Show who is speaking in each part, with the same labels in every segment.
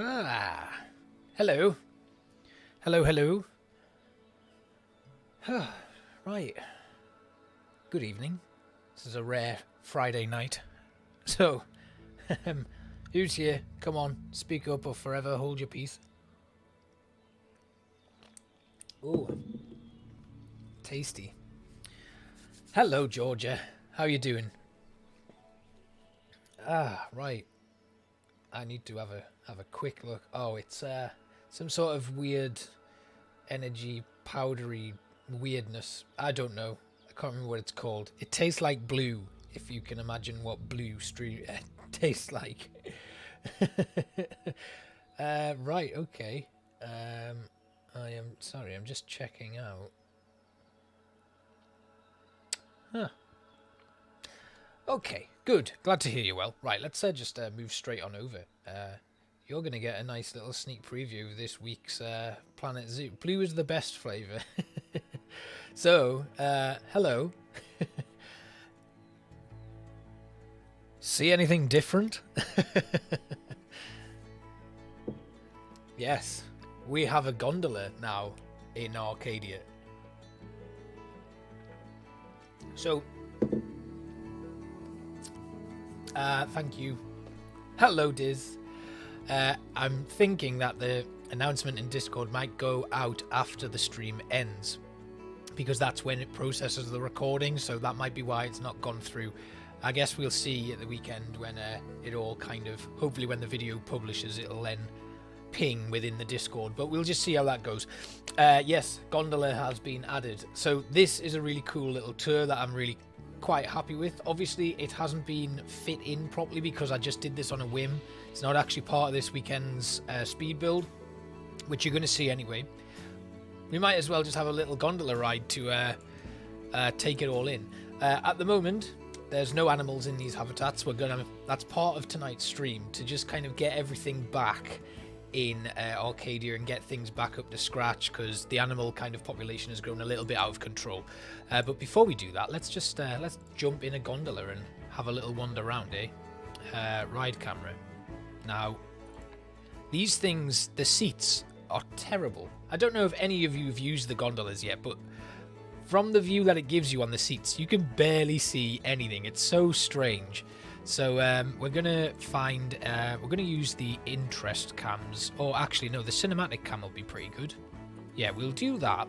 Speaker 1: Ah, hello. Hello, hello. Right. Good evening. This is a rare Friday night. So, who's here? Come on, speak up or forever hold your peace. Ooh, tasty. Hello, Georgia. How you doing? Ah, right. I need to have a quick look. Oh, it's some sort of weird energy powdery weirdness. I don't know. I can't remember what it's called. It tastes like blue, if you can imagine what blue street tastes like. Right, okay. I am sorry, I'm just checking out. Huh. Okay, good. Glad to hear you well. Right, let's just move straight on over. You're going to get a nice little sneak preview of this week's Planet Zoo. Blue is the best flavour. So, hello. See anything different? Yes, we have a gondola now in Arcadia. So, thank you. Hello, Diz. I'm thinking that the announcement in Discord might go out after the stream ends, because that's when it processes the recording, so that might be why it's not gone through. I guess we'll see at the weekend when it all kind of, hopefully when the video publishes, it'll then ping within the Discord, but we'll just see how that goes. Yes, gondola has been added. So this is a really cool little tour that I'm really quite happy with. Obviously, it hasn't been fit in properly because I just did this on a whim. It's not actually part of this weekend's speed build, which you're going to see anyway. We might as well just have a little gondola ride to take it all in. At the moment, there's no animals in these habitats. That's part of tonight's stream, to just kind of get everything back in Arcadia and get things back up to scratch, because the animal kind of population has grown a little bit out of control. But before we do that, let's jump in a gondola and have a little wander around, ride camera. Now, these things, the seats are terrible. I don't know if any of you have used the gondolas yet, but from the view that it gives you on the seats, you can barely see anything. It's so strange. So we're gonna use the interest cams, or actually no, the cinematic cam will be pretty good. Yeah, we'll do that.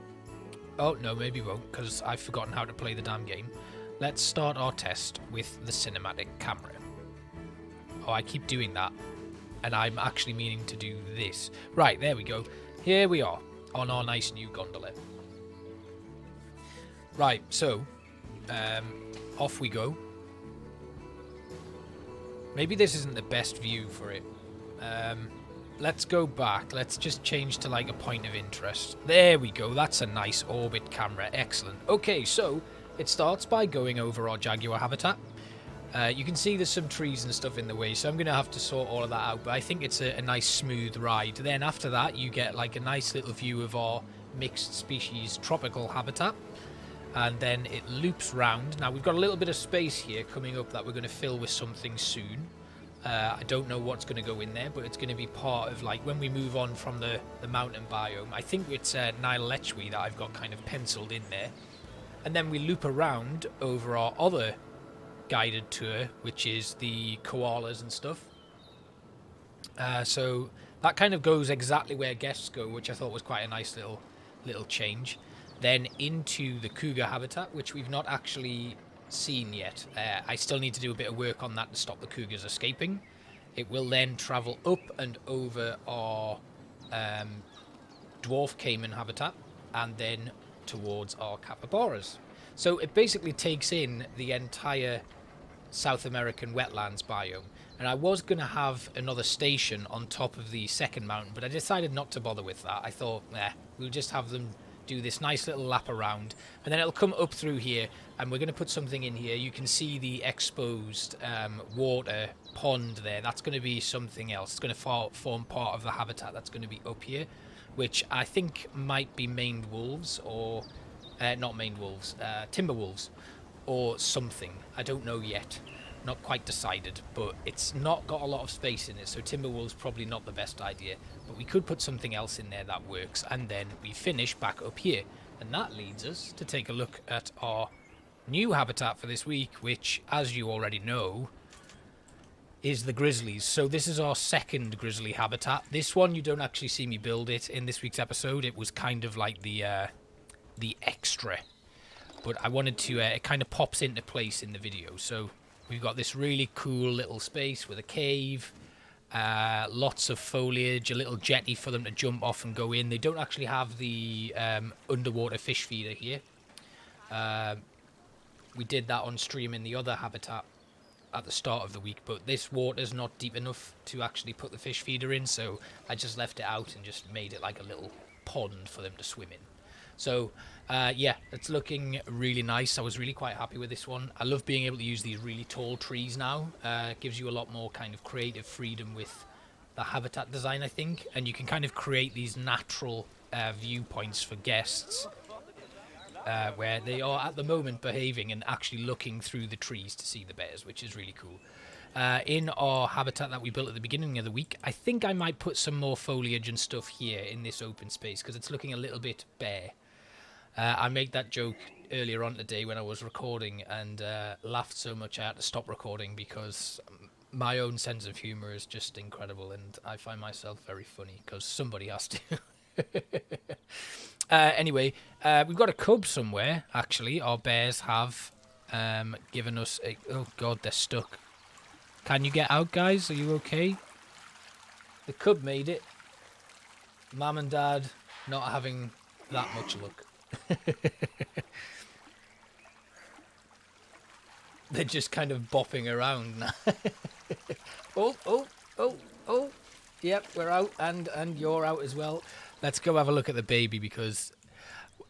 Speaker 1: Oh no, maybe we won't, because I've forgotten how to play the damn game. Let's start our test with the cinematic camera. Oh, I keep doing that, and I'm actually meaning to do this. Right, there we go. Here we are on our nice new gondola. Right, so off we go. Maybe this isn't the best view for it. Let's go back. Let's just change to like a point of interest. There we go. That's a nice orbit camera. Excellent. Okay, so it starts by going over our jaguar habitat. You can see there's some trees and stuff in the way, so I'm going to have to sort all of that out, but I think it's a nice smooth ride. Then after that, you get like a nice little view of our mixed species tropical habitat. And then it loops round. Now we've got a little bit of space here coming up that we're going to fill with something soon. I don't know what's going to go in there, but it's going to be part of, like, when we move on from the mountain biome. I think it's Nile Lechwe that I've got kind of penciled in there. And then we loop around over our other guided tour, which is the koalas and stuff. So that kind of goes exactly where guests go, which I thought was quite a nice little change. Then into the cougar habitat, which we've not actually seen yet. I still need to do a bit of work on that to stop the cougars escaping. It will then travel up and over our dwarf caiman habitat, and then towards our capybaras. So it basically takes in the entire South American wetlands biome. And I was going to have another station on top of the second mountain, but I decided not to bother with that. I thought, we'll just have them do this nice little lap around, and then it'll come up through here, and we're going to put something in here. You can see the exposed water pond there. That's going to be something else. It's going to form part of the habitat that's going to be up here, which I think might be maned wolves, or not maned wolves, timber wolves, or something. I don't know yet. Not quite decided, but it's not got a lot of space in it, so timber wool's probably not the best idea. But we could put something else in there that works, and then we finish back up here. And that leads us to take a look at our new habitat for this week, which, as you already know, is the grizzlies. So this is our second grizzly habitat. This one, you don't actually see me build it in this week's episode. It was kind of like the extra. But I wanted to, it kind of pops into place in the video. So we've got this really cool little space with a cave, lots of foliage, a little jetty for them to jump off and go in. They don't actually have the underwater fish feeder here. We did that on stream in the other habitat at the start of the week, but this water's not deep enough to actually put the fish feeder in, so I just left it out and just made it like a little pond for them to swim in. So yeah, it's looking really nice. I was really quite happy with this one. I love being able to use these really tall trees now. It gives you a lot more kind of creative freedom with the habitat design, I think, and you can kind of create these natural viewpoints for guests where they are at the moment behaving and actually looking through the trees to see the bears, which is really cool. In our habitat that we built at the beginning of the week, I think I might put some more foliage and stuff here in this open space because it's looking a little bit bare. I made that joke earlier on today when I was recording and laughed so much I had to stop recording because my own sense of humour is just incredible and I find myself very funny because somebody has to. Anyway, we've got a cub somewhere, actually. Our bears have given us a... Oh, God, they're stuck. Can you get out, guys? Are you okay? The cub made it. Mum and Dad not having that much luck. They're just kind of bopping around now. Oh. Yep, we're out, and you're out as well. Let's go have a look at the baby because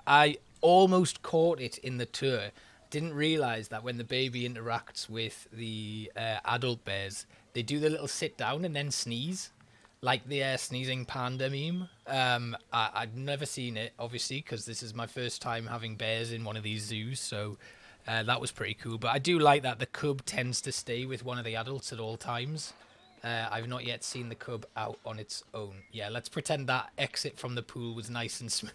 Speaker 1: I almost caught it in the tour. Didn't realise that when the baby interacts with the adult bears, they do the little sit down and then sneeze, like the sneezing panda meme. I'd never seen it, obviously, because this is my first time having bears in one of these zoos, so that was pretty cool. But I do like that the cub tends to stay with one of the adults at all times. I've not yet seen the cub out on its own. Yeah, let's pretend that exit from the pool was nice and smooth.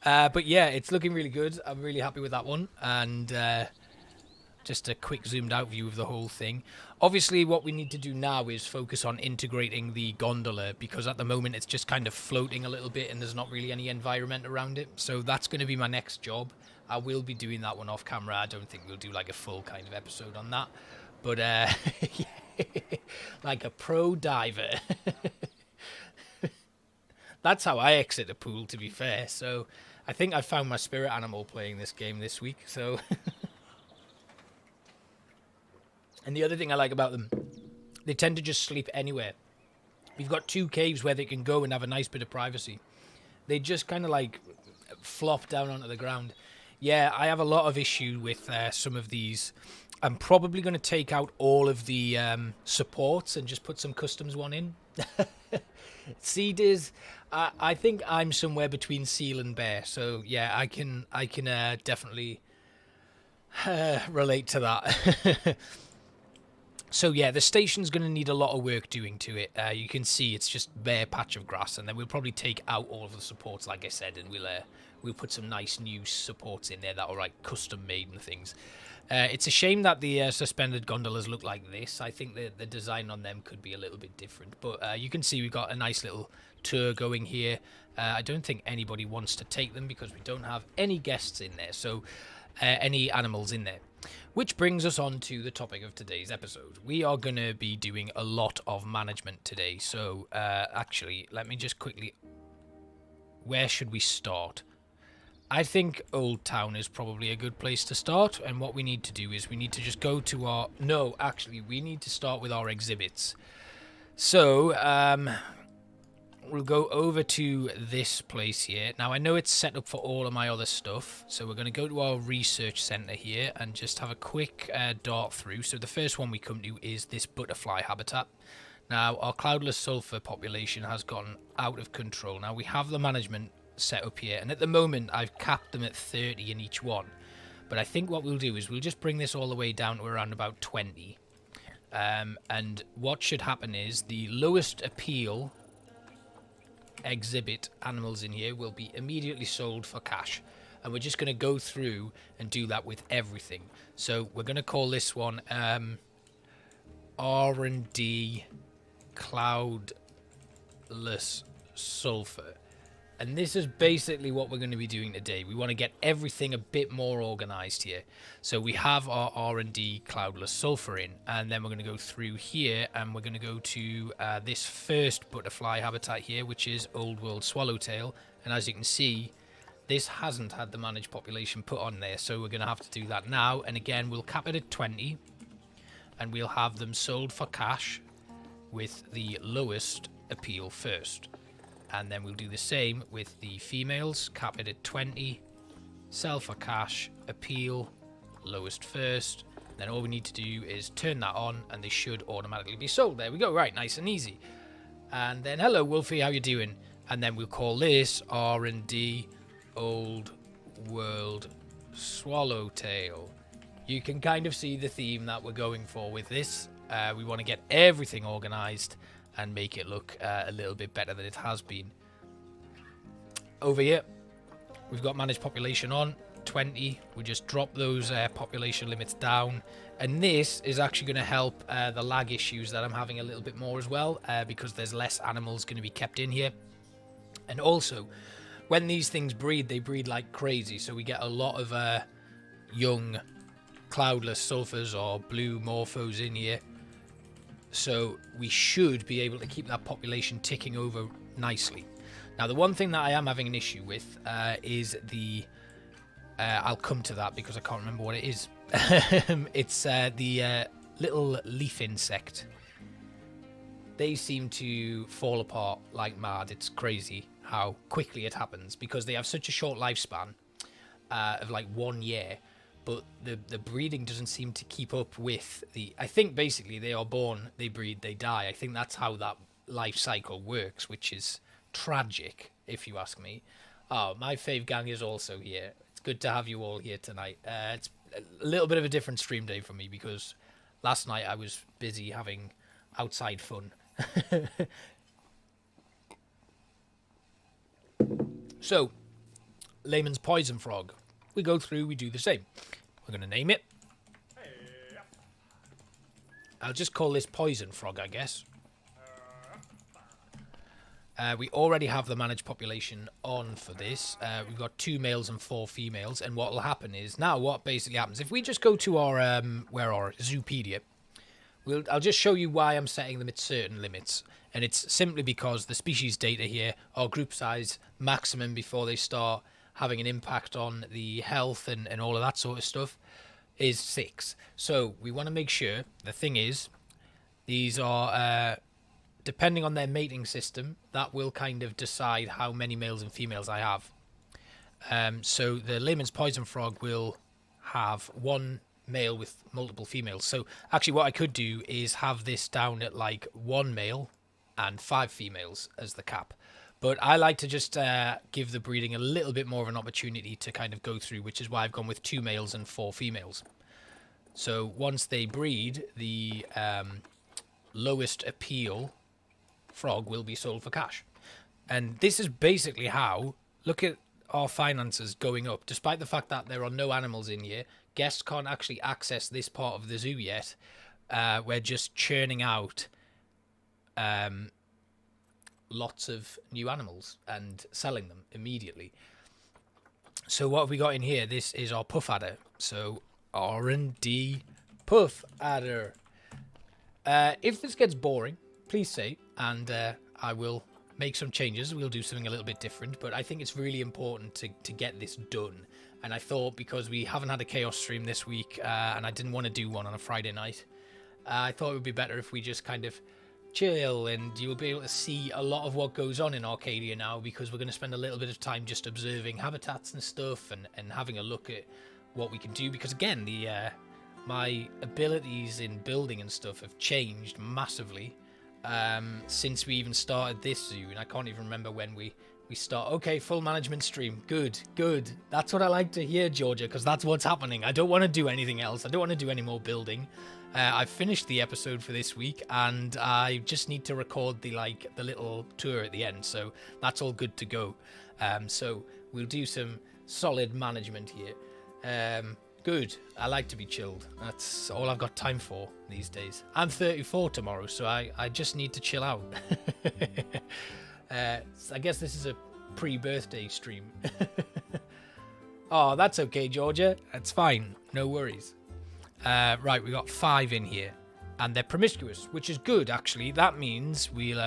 Speaker 1: But yeah, it's looking really good. I'm really happy with that one. And just a quick zoomed out view of the whole thing. Obviously, what we need to do now is focus on integrating the gondola because at the moment it's just kind of floating a little bit and there's not really any environment around it. So that's going to be my next job. I will be doing that one off camera. I don't think we'll do like a full kind of episode on that. But like a pro diver. That's how I exit a pool, to be fair. So I think I found my spirit animal playing this game this week. So and the other thing I like about them, they tend to just sleep anywhere. We've got 2 caves where they can go and have a nice bit of privacy. They just kind of like flop down onto the ground. Yeah, I have a lot of issue with some of these. I'm probably going to take out all of the supports and just put some customs one in. Sea Diz, I think I'm somewhere between seal and bear. So yeah, I can definitely relate to that. So yeah, the station's going to need a lot of work doing to it. You can see it's just bare patch of grass, and then we'll probably take out all of the supports, like I said, and we'll put some nice new supports in there that are like custom made and things. It's a shame that the suspended gondolas look like this. I think the design on them could be a little bit different, but you can see we've got a nice little tour going here. I don't think anybody wants to take them because we don't have any guests in there, so any animals in there. Which brings us on to the topic of today's episode. We are going to be doing a lot of management today. So, actually, let me just quickly... Where should we start? I think Old Town is probably a good place to start. And what we need to do is we need to just go to our... No, actually, we need to start with our exhibits. So, we'll go over to this place here. Now, I know it's set up for all of my other stuff, so we're going to go to our research center here and just have a quick dart through. So the first one we come to is this butterfly habitat. Now, our cloudless sulfur population has gone out of control. Now, we have the management set up here, and at the moment, I've capped them at 30 in each one. But I think what we'll do is we'll just bring this all the way down to around about 20. And what should happen is the lowest appeal exhibit animals in here will be immediately sold for cash. And we're just going to go through and do that with everything. So we're going to call this one R&D Cloudless Sulfur. And this is basically what we're going to be doing today. We want to get everything a bit more organized here. So we have our R&D Cloudless Sulfur in, and then we're going to go through here, and we're going to go to this first butterfly habitat here, which is Old World Swallowtail. And as you can see, this hasn't had the managed population put on there, so we're going to have to do that now. And again, we'll cap it at 20, and we'll have them sold for cash with the lowest appeal first. And then we'll do the same with the females, cap it at 20, sell for cash, appeal, lowest first. Then all we need to do is turn that on, and they should automatically be sold. There we go, right, nice and easy. And then, hello Wolfie, how you doing? And then we'll call this R&D Old World Swallowtail. You can kind of see the theme that we're going for with this. We want to get everything organized and make it look a little bit better than it has been. Over here, we've got managed population on 20. We just drop those population limits down, and this is actually going to help the lag issues that I'm having a little bit more as well, because there's less animals going to be kept in here. And also, when these things breed, they breed like crazy, so we get a lot of young cloudless sulfurs or blue morphos in here. So we should be able to keep that population ticking over nicely. Now, the one thing that I am having an issue with is the... I'll come to that because I can't remember what it is. It's the little leaf insect. They seem to fall apart like mad. It's crazy how quickly it happens because they have such a short lifespan of like 1 year. But the breeding doesn't seem to keep up with the... I think basically they are born, they breed, they die. I think that's how that life cycle works, which is tragic, if you ask me. Oh, my fave gang is also here. It's good to have you all here tonight. It's a little bit of a different stream day for me because last night I was busy having outside fun. So, Layman's Poison Frog. We go through, we do the same. We're going to name it. I'll just call this Poison Frog, I guess. We already have the managed population on for this. We've got 2 males and 4 females. And what will happen is, now what basically happens, if we just go to our, our Zoopedia, I'll just show you why I'm setting them at certain limits. And it's simply because the species data here are group size maximum before they start having an impact on the health and all of that sort of stuff is 6. So we want to make sure, the thing is, these are, depending on their mating system, that will kind of decide how many males and females I have. So the Layman's Poison Frog will have 1 male with multiple females. So actually what I could do is have this down at like 1 male and 5 females as the cap. But I like to just give the breeding a little bit more of an opportunity to kind of go through, which is why I've gone with 2 males and 4 females. So once they breed, the lowest appeal frog will be sold for cash. And this is basically how, look at our finances going up. Despite the fact that there are no animals in here, guests can't actually access this part of the zoo yet. We're just churning out lots of new animals and selling them immediately. So what have we got in here? This is our puff adder. So R&D puff adder. If this gets boring, please say, and I will make some changes. We'll do something a little bit different, but I think it's really important to get this done. And I thought, because we haven't had a chaos stream this week, and I didn't want to do one on a Friday night, I thought it would be better if we just kind of chill, and you'll be able to see a lot of what goes on in Arcadia now, because we're going to spend a little bit of time just observing habitats and stuff, and having a look at what we can do, because again, the my abilities in building and stuff have changed massively since we even started this zoo, and I can't even remember when we We start. Okay, full management stream. Good, good. That's what I like to hear, Georgia, because that's what's happening. I don't want to do anything else. I don't want to do any more building. I've finished the episode for this week, and I just need to record the little tour at the end. So that's all good to go. So we'll do some solid management here. Good. I like to be chilled. That's all I've got time for these days. I'm 34 tomorrow, so I just need to chill out. I guess this is a pre-birthday stream. Oh, that's okay, Georgia. That's fine. No worries. Right, we got 5 in here. And they're promiscuous, which is good, actually. That means we'll...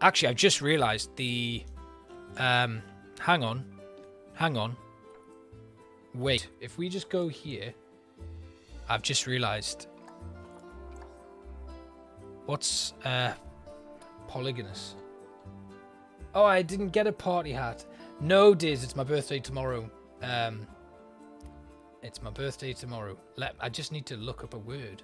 Speaker 1: Actually, I've just realised the... Hang on. Wait, if we just go here... I've just realised... What's... Polygonous. Oh, I didn't get a party hat. No, Diz, it's my birthday tomorrow. It's my birthday tomorrow. I just need to look up a word.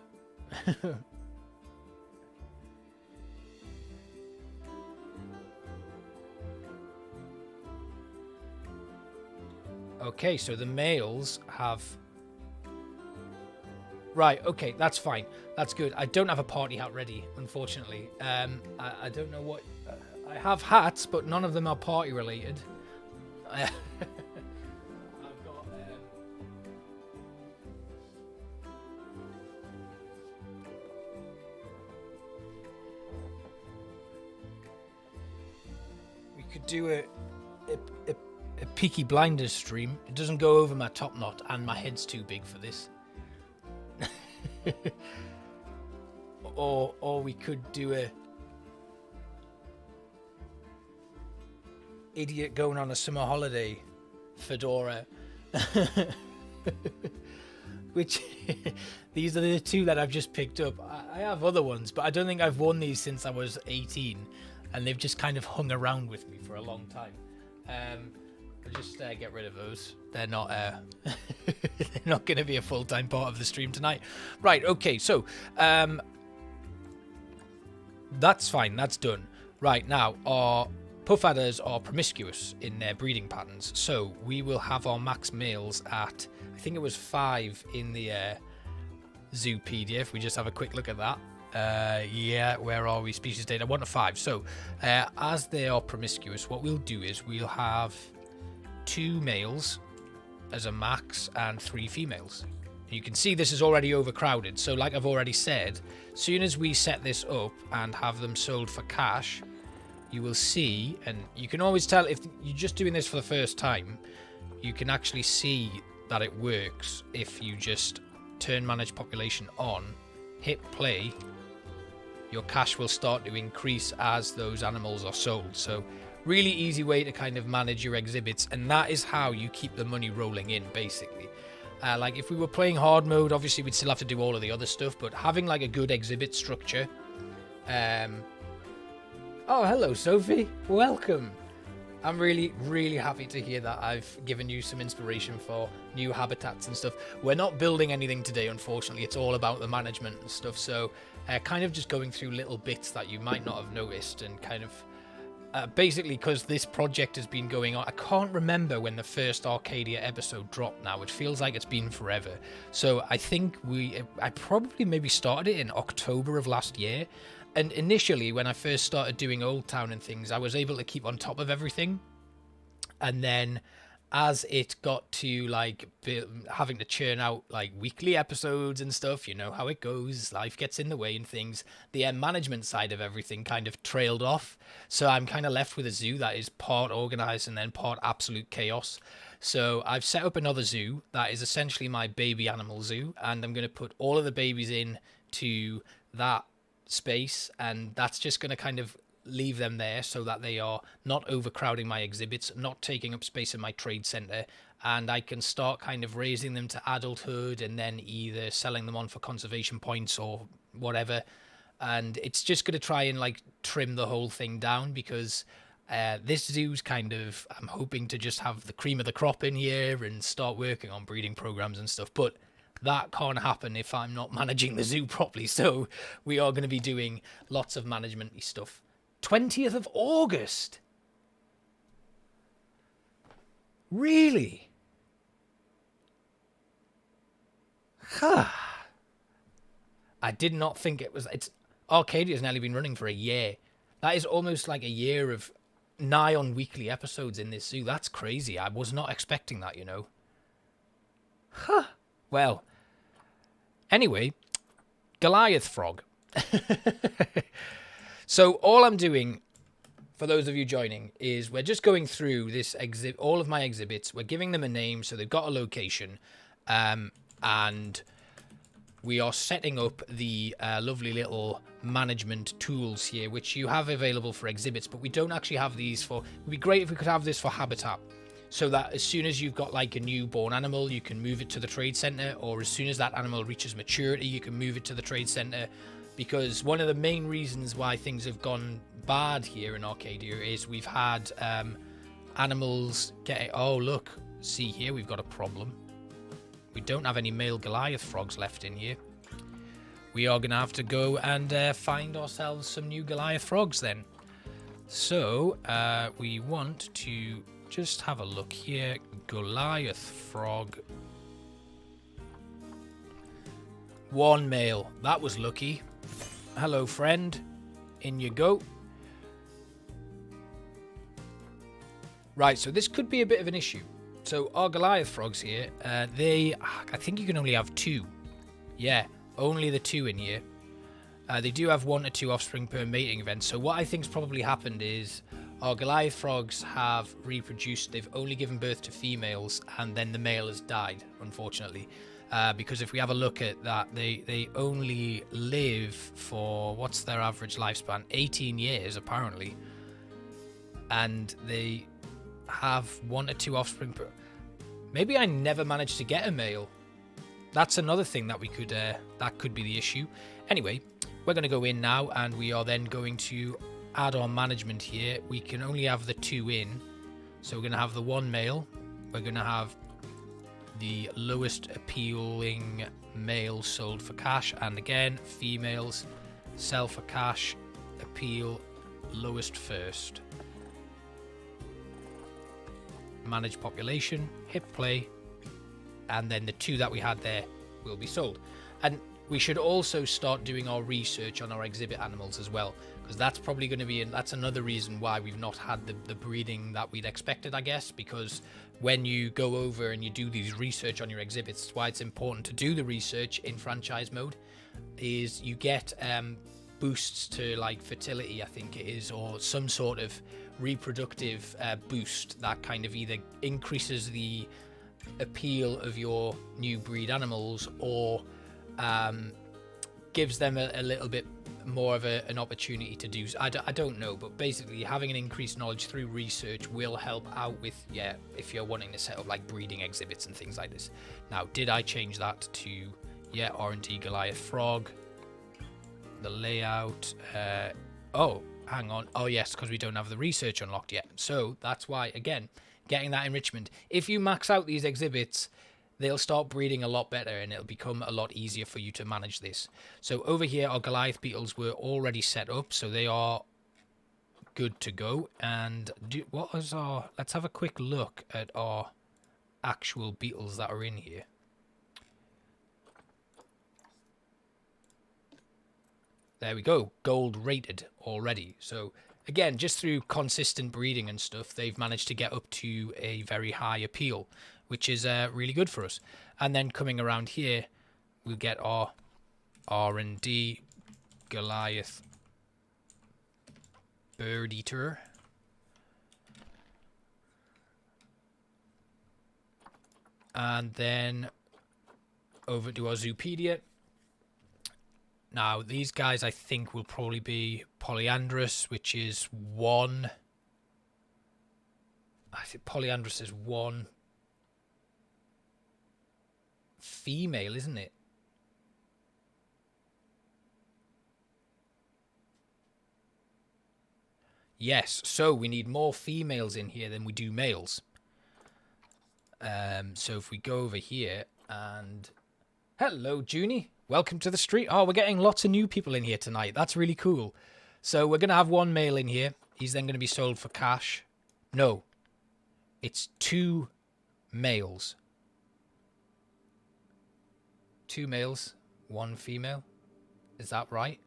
Speaker 1: Okay, so the males have... Right, okay, that's fine. That's good. I don't have a party hat ready, unfortunately. I don't know what... I have hats, but none of them are party related. I've got... We could do a Peaky Blinders stream. It doesn't go over my top knot, and my head's too big for this. or we could do a idiot going on a summer holiday fedora. Which these are the 2 that I've just picked up. I have other ones, but I don't think I've worn these since I was 18, and they've just kind of hung around with me for a long time. I'll just get rid of those. They're not they're not going to be a full-time part of the stream tonight. Right, okay, so that's fine, that's done. Right, now our puff adders are promiscuous in their breeding patterns, so we will have our max males at, I think it was 5 in the Zoopedia, if we just have a quick look at that. Yeah, where are we? Species data 1 to 5. So as they are promiscuous, what we'll do is we'll have 2 males as a max and 3 females. You can see this is already overcrowded, so like I've already said, as soon as we set this up and have them sold for cash, you will see, and you can always tell if you're just doing this for the first time, you can actually see that it works if you just turn manage population on, hit play, your cash will start to increase as those animals are sold. So really easy way to kind of manage your exhibits, and that is how you keep the money rolling in, basically. Like if we were playing hard mode, obviously we'd still have to do all of the other stuff, but having like a good exhibit structure. Oh, hello, Sophie. Welcome. I'm really, really happy to hear that I've given you some inspiration for new habitats and stuff. We're not building anything today, unfortunately. It's all about the management and stuff. So kind of just going through little bits that you might not have noticed, and kind of basically because this project has been going on. I can't remember when the first Arcadia episode dropped now. It feels like it's been forever. So I think I probably maybe started it in October of last year. And initially, when I first started doing Old Town and things, I was able to keep on top of everything. And then as it got to like having to churn out like weekly episodes and stuff, you know how it goes, life gets in the way and things, the management side of everything kind of trailed off. So I'm kind of left with a zoo that is part organized and then part absolute chaos. So I've set up another zoo that is essentially my baby animal zoo, and I'm going to put all of the babies in to that space, and that's just going to kind of leave them there so that they are not overcrowding my exhibits, not taking up space in my trade center, and I can start kind of raising them to adulthood and then either selling them on for conservation points or whatever. And it's just going to try and like trim the whole thing down, because this zoo's kind of, I'm hoping to just have the cream of the crop in here and start working on breeding programs and stuff, but that can't happen if I'm not managing the zoo properly. So we are going to be doing lots of management-y stuff. 20th of August. Really? Huh. I did not think it was... Arcadia's nearly been running for a year. That is almost like a year of nigh on weekly episodes in this zoo. That's crazy. I was not expecting that, you know. Huh. Well, anyway, Goliath frog. So all I'm doing, for those of you joining, is we're just going through this all of my exhibits. We're giving them a name, so they've got a location, and we are setting up the lovely little management tools here, which you have available for exhibits, but we don't actually have these for... It would be great if we could have this for habitat, so that as soon as you've got like a newborn animal, you can move it to the trade center, or as soon as that animal reaches maturity, you can move it to the trade center. Because one of the main reasons why things have gone bad here in Arcadia is we've had animals getting... Oh, look. See here, we've got a problem. We don't have any male Goliath frogs left in here. We are going to have to go and find ourselves some new Goliath frogs then. So, we want to just have a look here. Goliath frog. 1 male. That was lucky. Hello, friend. In you go. Right, so this could be a bit of an issue. So our Goliath frogs here, I think you can only have 2. Yeah, only the 2 in here. They do have 1 or 2 offspring per mating event. So what I think's probably happened is our Goliath frogs have reproduced. They've only given birth to females, and then the male has died, unfortunately. Because if we have a look at that, they only live for, what's their average lifespan? 18 years, apparently. And they have 1 or 2 offspring per... Maybe I never managed to get a male. That's another thing that we could, that could be the issue. Anyway, we're going to go in now, and we are then going to add our management here. We can only have the 2 in. So we're going to have the 1 male. We're going to have the lowest appealing male sold for cash, and again females sell for cash, appeal lowest first. Manage population, hit play, and then the 2 that we had there will be sold. And we should also start doing our research on our exhibit animals as well, because that's probably going to be, that's another reason why we've not had the breeding that we'd expected, I guess, because when you go over and you do these research on your exhibits, that's why it's important to do the research in franchise mode, is you get boosts to like fertility, I think it is, or some sort of reproductive boost that kind of either increases the appeal of your new breed animals, or gives them a little bit more of an opportunity to do. I don't know, but basically having an increased knowledge through research will help out with, yeah, if you're wanting to set up like breeding exhibits and things like this. Now, did I change that to, yeah, R&D Goliath frog, the layout? Oh, hang on. Oh yes, because we don't have the research unlocked yet. So that's why, again, getting that enrichment. If you max out these exhibits, they'll start breeding a lot better, and it'll become a lot easier for you to manage this. So over here, our Goliath beetles were already set up, so they are good to go. And what was our... Let's have a quick look at our actual beetles that are in here. There we go, gold rated already. So again, just through consistent breeding and stuff, they've managed to get up to a very high appeal, which is really good for us. And then coming around here, we'll get our R&D Goliath bird eater. And then over to our Zoopedia. Now, these guys, I think, will probably be polyandrous, which is 1. I think polyandrous is 1 female, isn't it? Yes, so we need more females in here than we do males. So if we go over here and... Hello, Junie. Welcome to the street. Oh, we're getting lots of new people in here tonight. That's really cool. So we're going to have 1 male in here. He's then going to be sold for cash. No. It's 2 males. 2 males, 1 female. Is that right?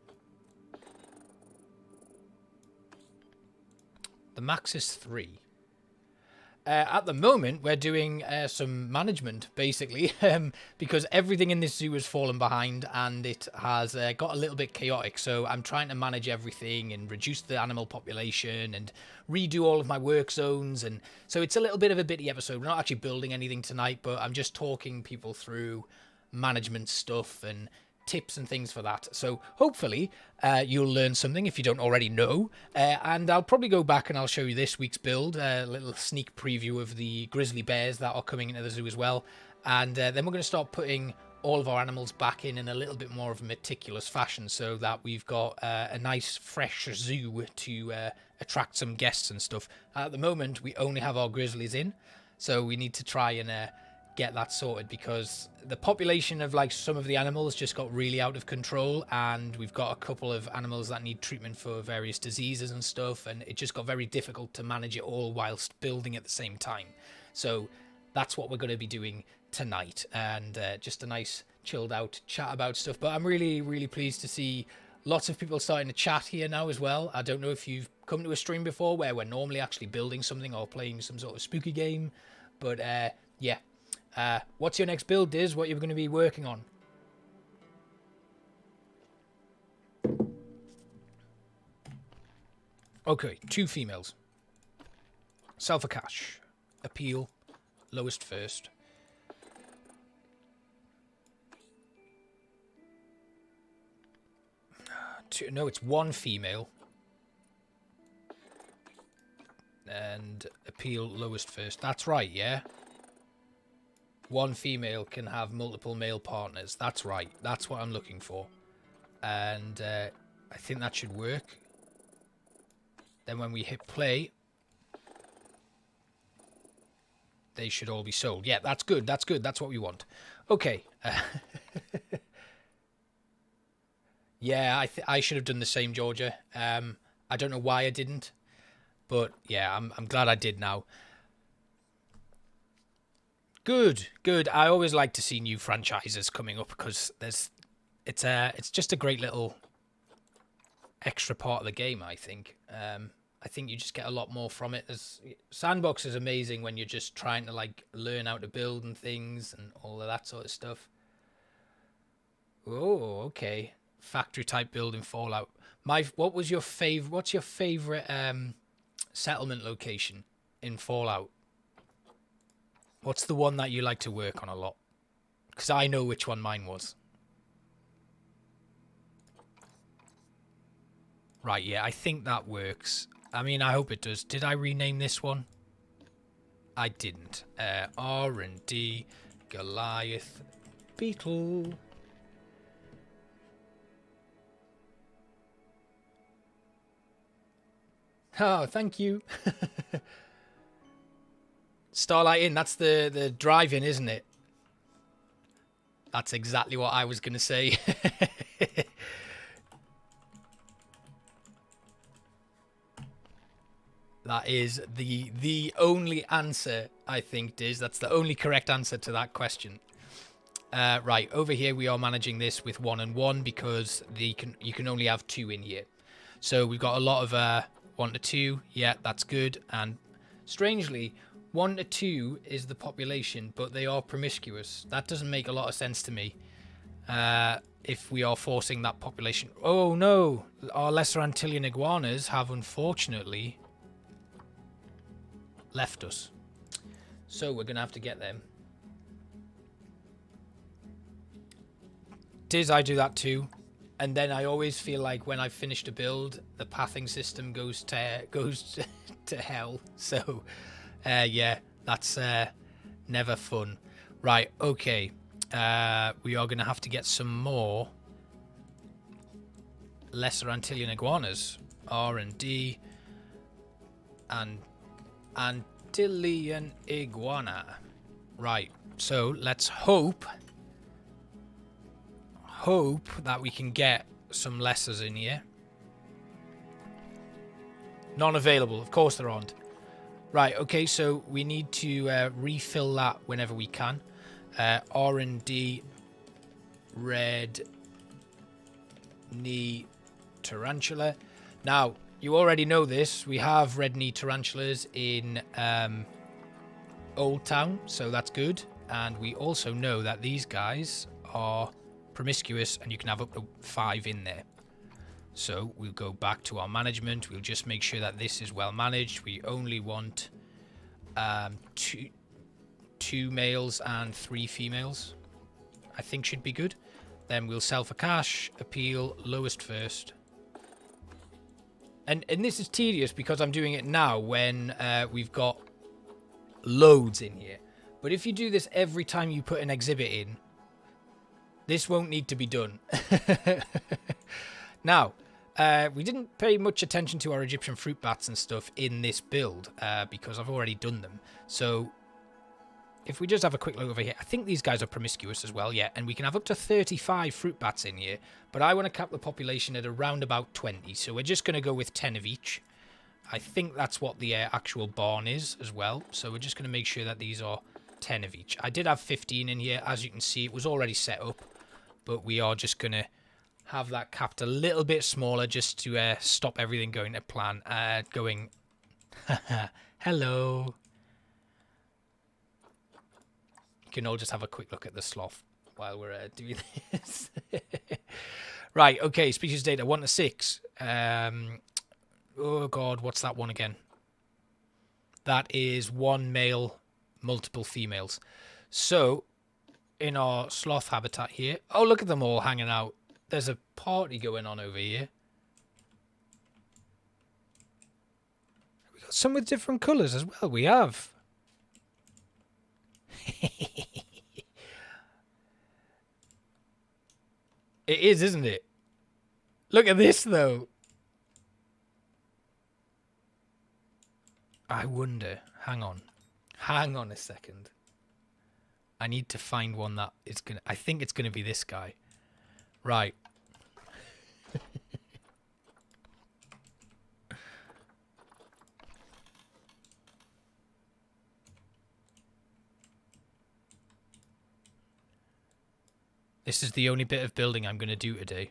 Speaker 1: The max is 3. At the moment, we're doing some management, basically, because everything in this zoo has fallen behind and it has got a little bit chaotic. So I'm trying to manage everything and reduce the animal population and redo all of my work zones. And so it's a little bit of a bitty episode. We're not actually building anything tonight, but I'm just talking people through management stuff and tips and things for that. So hopefully you'll learn something if you don't already know, and I'll probably go back and I'll show you this week's build, a little sneak preview of the grizzly bears that are coming into the zoo as well, and then we're going to start putting all of our animals back in a little bit more of a meticulous fashion so that we've got a nice fresh zoo to attract some guests and stuff. At the moment we only have our grizzlies in, so we need to try and get that sorted, because the population of like some of the animals just got really out of control, and we've got a couple of animals that need treatment for various diseases and stuff, and it just got very difficult to manage it all whilst building at the same time. So that's what we're going to be doing tonight, and just a nice chilled out chat about stuff. But I'm really pleased to see lots of people starting to chat here now as well. I don't know if you've come to a stream before where we're normally actually building something or playing some sort of spooky game, but yeah. What's your next build, Diz? What you're going to be working on? Okay, 2 females. Sell for cash. Appeal. Lowest first. No, it's 1 female. And appeal lowest first. That's right, yeah? 1 female can have multiple male partners. That's right. That's what I'm looking for. And I think that should work. Then when we hit play, they should all be sold. Yeah, that's good. That's good. That's what we want. Okay. Yeah, I should have done the same, Georgia. I don't know why I didn't. But yeah, I'm glad I did now. Good, good. I always like to see new franchises coming up because it's just a great little extra part of the game, I think. I think you just get a lot more from it. Sandbox is amazing when you're just trying to like learn how to build and things and all of that sort of stuff. Oh, okay. Factory type build in Fallout. What's your favorite settlement location in Fallout? What's the one that you like to work on a lot? Because I know which one mine was. Right, yeah, I think that works. I mean, I hope it does. Did I rename this one? I didn't. R&D, Goliath, Beetle. Oh, thank you. Starlight Inn, that's the drive-in, isn't it? That's exactly what I was going to say. That is the only answer, I think, Diz. That's the only correct answer to that question. Right, over here we are managing this with 1 and 1 because you can only have 2 in here. So we've got a lot of 1 to 2. Yeah, that's good. And strangely, 1 to 2 is the population, but they are promiscuous. That doesn't make a lot of sense to me. If we are forcing that population. Oh no, our Lesser Antillean iguanas have unfortunately left us. So we're going to have to get them. Diz, I do that too. And then I always feel like when I've finished a build, the pathing system goes to hell. So, yeah, that's never fun. Right, okay. We are going to have to get some more Lesser Antillean iguanas. R&D and Antillean iguana. Right, so let's hope that we can get some lessers in here. None available. Of course there aren't. Right, okay, so we need to refill that whenever we can. R&D, red knee tarantula. Now, you already know this. We have red knee tarantulas in Old Town, so that's good. And we also know that these guys are promiscuous, and you can have up to 5 in there. So we'll go back to our management. We'll just make sure that this is well managed. We only want two males and 3 females. I think should be good. Then we'll sell for cash, appeal, lowest first. And this is tedious because I'm doing it now when we've got loads in here. But if you do this every time you put an exhibit in, this won't need to be done. Now, we didn't pay much attention to our Egyptian fruit bats and stuff in this build because I've already done them. So if we just have a quick look over here, I think these guys are promiscuous as well, yeah. And we can have up to 35 fruit bats in here. But I want to cap the population at around about 20. So we're just going to go with 10 of each. I think that's what the actual barn is as well. So we're just going to make sure that these are 10 of each. I did have 15 in here. As you can see, it was already set up. But we are just going to have that capped a little bit smaller just to stop everything going to plan. Hello. You can all just have a quick look at the sloth while we're doing this. Right, okay, species data 1 to 6. Oh god, what's that one again? That is 1 male, multiple females. So, in our sloth habitat here, oh look at them all hanging out. There's a party going on over here. We got some with different colours as well. We have. It is, isn't it? Look at this, though. I wonder. Hang on. Hang on a second. I need to find one that is going to... I think it's going to be this guy. Right. This is the only bit of building I'm going to do today.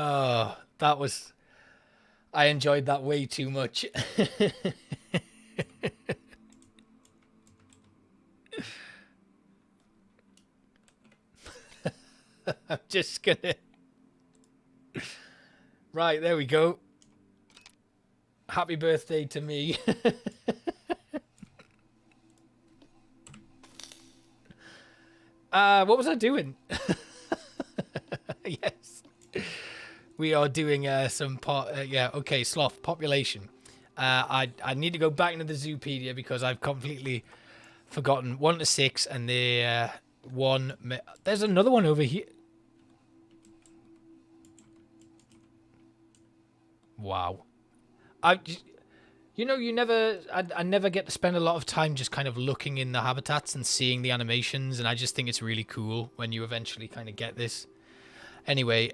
Speaker 1: Oh, that was... I enjoyed that way too much. I'm just gonna... Right, there we go. Happy birthday to me. What was I doing? Yes. We are doing some yeah, okay, sloth population. I need to go back into the Zoopedia because I've completely forgotten 1 to 6 and the one... There's another one over here. Wow. You know, I never get to spend a lot of time just kind of looking in the habitats and seeing the animations, and I just think it's really cool when you eventually kind of get this. Anyway,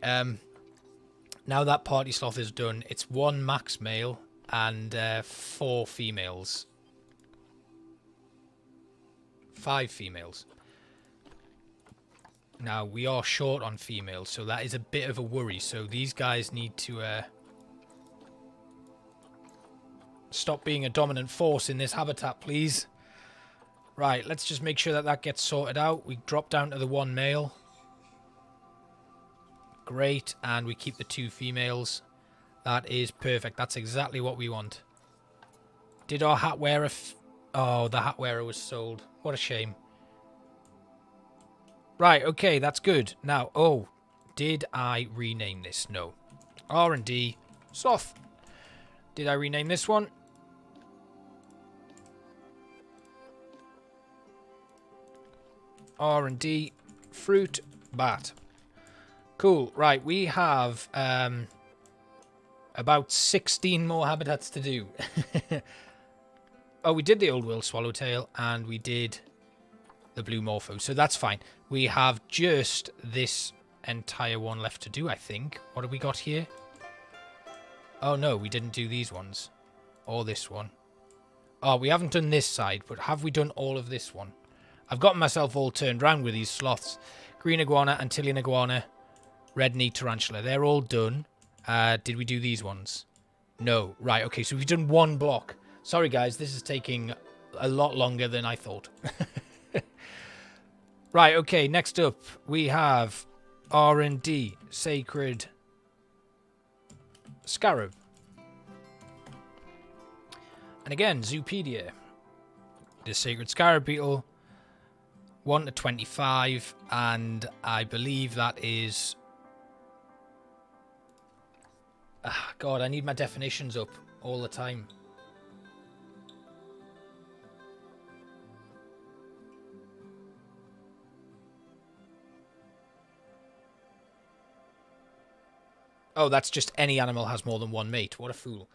Speaker 1: now that party sloth is done, it's 1 max male and 4 females. 5 females. Now, we are short on females, so that is a bit of a worry. So these guys need to... stop being a dominant force in this habitat, please. Right, let's just make sure that that gets sorted out. We drop down to the 1 male. Great, and we keep the 2 females. That is perfect. That's exactly what we want. Did our hat wearer... Oh, the hat wearer was sold. What a shame. Right, okay, that's good. Now, oh, did I rename this? No. R&D, sloth. Did I rename this one? R&D, fruit, bat. Cool, right, we have about 16 more habitats to do. Oh, we did the old world swallowtail, and we did the blue morpho, so that's fine. We have just this entire one left to do, I think. What have we got here? Oh no, we didn't do these ones. Or this one. Oh, we haven't done this side, but have we done all of this one? I've gotten myself all turned around with these sloths. Green iguana, Antillean iguana, red knee tarantula. They're all done. Did we do these ones? No. Right, okay, so we've done one block. Sorry guys, this is taking a lot longer than I thought. Right, okay, next up we have R&D, Sacred Scarab. And again, Zoopedia. The Sacred Scarab Beetle, 1 to 25, and I believe that is... God, I need my definitions up all the time. Oh, that's just any animal has more than one mate. What a fool.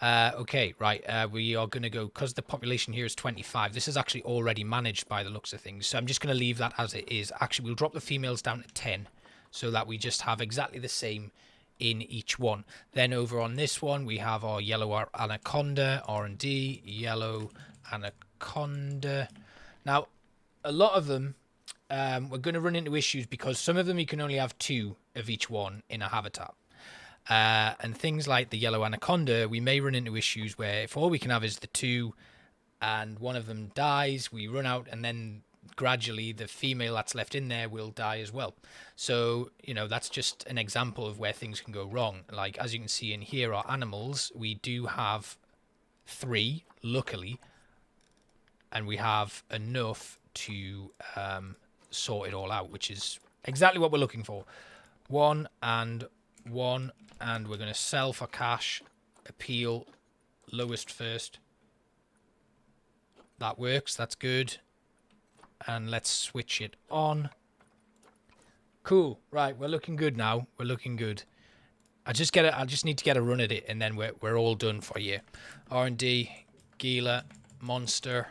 Speaker 1: Okay, right. We are going to go, because the population here is 25. This is actually already managed by the looks of things. So I'm just going to leave that as it is. Actually, we'll drop the females down to 10 so that we just have exactly the same in each one. Then over on this one, we have our yellow anaconda, R&D, yellow anaconda. Now, a lot of them, we're going to run into issues because some of them you can only have 2 of each one in a habitat. And things like the yellow anaconda, we may run into issues where if all we can have is the 2 and one of them dies, we run out, and then gradually the female that's left in there will die as well. So, you know, that's just an example of where things can go wrong. Like, as you can see in here, our animals, we do have 3, luckily, and we have enough to sort it all out, which is exactly what we're looking for. 1 and 1, and we're going to sell for cash, appeal, lowest first. That works, that's good. And let's switch it on. Cool, right, we're looking good now. We're looking good. I just need to get a run at it, and then we're all done for you. R&D, Gila, Monster.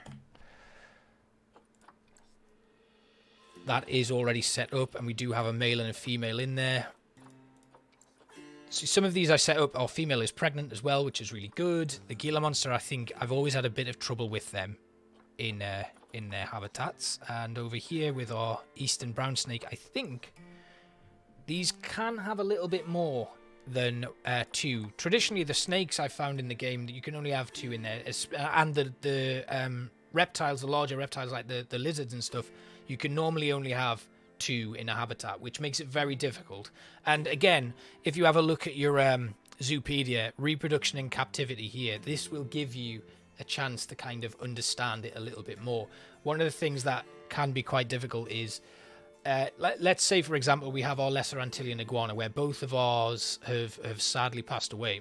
Speaker 1: That is already set up, and we do have a male and a female in there. So some of these I set up, our female is pregnant as well, which is really good. The Gila Monster, I think I've always had a bit of trouble with them in their habitats. And over here with our Eastern Brown Snake, I think these can have a little bit more than 2. Traditionally, the snakes I found in the game, that you can only have 2 in there. And the reptiles, the larger reptiles like the lizards and stuff, you can normally only have 2 in a habitat, which makes it very difficult. And again, if you have a look at your Zoopedia, reproduction in captivity here, this will give you a chance to kind of understand it a little bit more. One of the things that can be quite difficult is, let's say, for example, we have our lesser Antillean iguana, where both of ours have sadly passed away.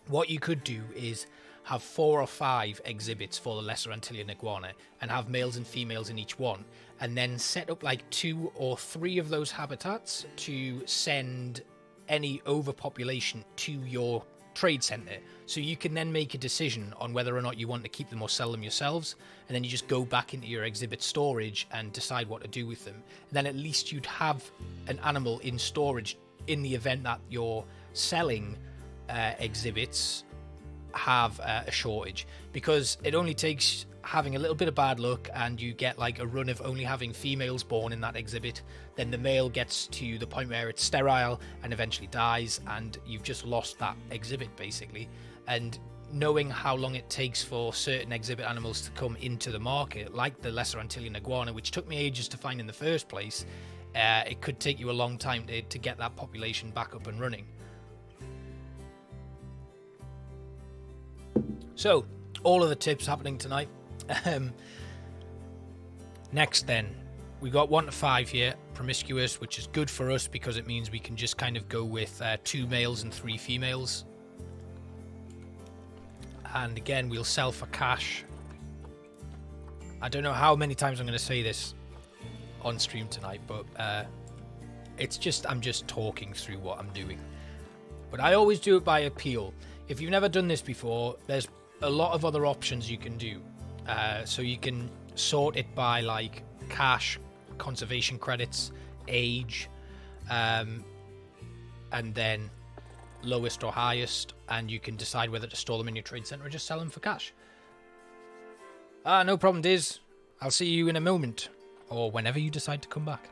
Speaker 1: What you could do is have 4 or 5 exhibits for the lesser Antillean iguana and have males and females in each one, and then set up like 2 or 3 of those habitats to send any overpopulation to your trade center. So you can then make a decision on whether or not you want to keep them or sell them yourselves, and then you just go back into your exhibit storage and decide what to do with them. And then at least you'd have an animal in storage in the event that your selling exhibits have a shortage, because it only takes having a little bit of bad luck and you get like a run of only having females born in that exhibit, then the male gets to the point where it's sterile and eventually dies, and you've just lost that exhibit basically. And knowing how long it takes for certain exhibit animals to come into the market, like the lesser Antillean iguana, which took me ages to find in the first place, it could take you a long time to get that population back up and running. So, all of the tips happening tonight. Next then, we got 1 to 5 here, promiscuous, which is good for us because it means we can just kind of go with 2 males and 3 females. And again, we'll sell for cash. I don't know how many times I'm going to say this on stream tonight, but I'm just talking through what I'm doing. But I always do it by appeal. If you've never done this before, there's a lot of other options you can do. So you can sort it by like cash, conservation credits, age, and then lowest or highest, and you can decide whether to store them in your trade center or just sell them for cash. No problem, Diz. I'll see you in a moment, or whenever you decide to come back.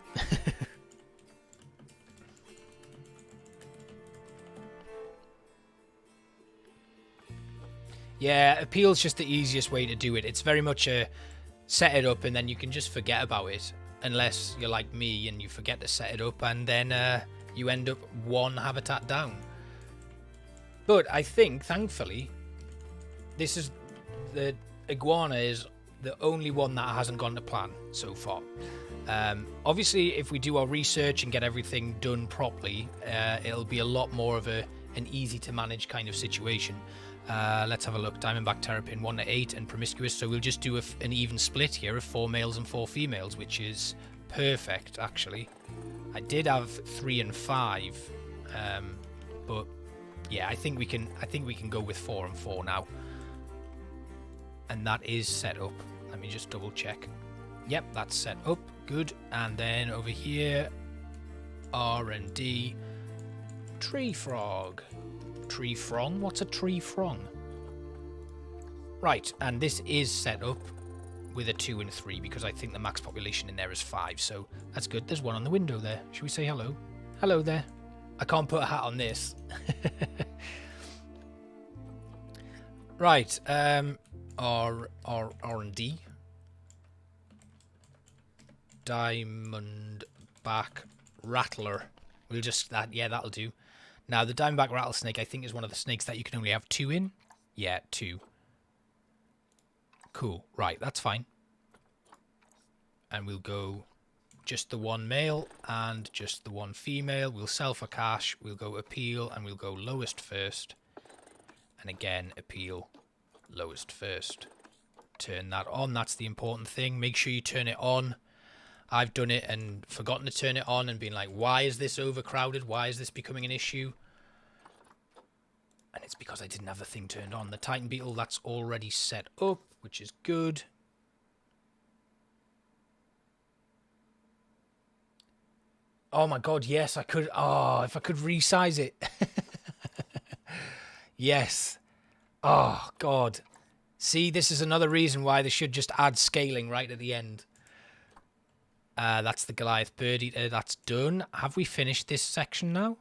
Speaker 1: Yeah, appeal's just the easiest way to do it. It's very much a set it up and then you can just forget about it, unless you're like me and you forget to set it up and then you end up 1 habitat down. But I think, thankfully, the iguana is the only one that hasn't gone to plan so far. Obviously, if we do our research and get everything done properly, it'll be a lot more of an easy to manage kind of situation. Let's have a look. Diamondback terrapin 1 to 8 and promiscuous. So we'll just do an even split here of 4 males and 4 females, which is perfect, actually. I did have 3 and 5, but yeah, I think we can go with 4 and 4 now, and that is set up. Let me just double check. Yep, that's set up. Good. And then over here, R&D, tree frog. Tree frong? What's a tree frong? Right, and this is set up with a 2 and 3 because I think the max population in there is 5, so that's good. There's one on the window there. Should we say hello? Hello there. I can't put a hat on this. Right, R&D. Diamondback rattler. We'll just that'll do. Now, the diamondback rattlesnake, I think, is one of the snakes that you can only have 2 in. Yeah, 2. Cool. Right, that's fine. And we'll go just the 1 male and just the 1 female. We'll sell for cash. We'll go appeal, and we'll go lowest first. And again, appeal, lowest first. Turn that on. That's the important thing. Make sure you turn it on. I've done it and forgotten to turn it on and been like, why is this overcrowded? Why is this becoming an issue? And it's because I didn't have the thing turned on. The Titan Beetle, that's already set up, which is good. Oh my god, yes, I could. Oh, if I could resize it. Yes. Oh, god. See, this is another reason why they should just add scaling right at the end. That's the Goliath bird eater. That's done. Have we finished this section now?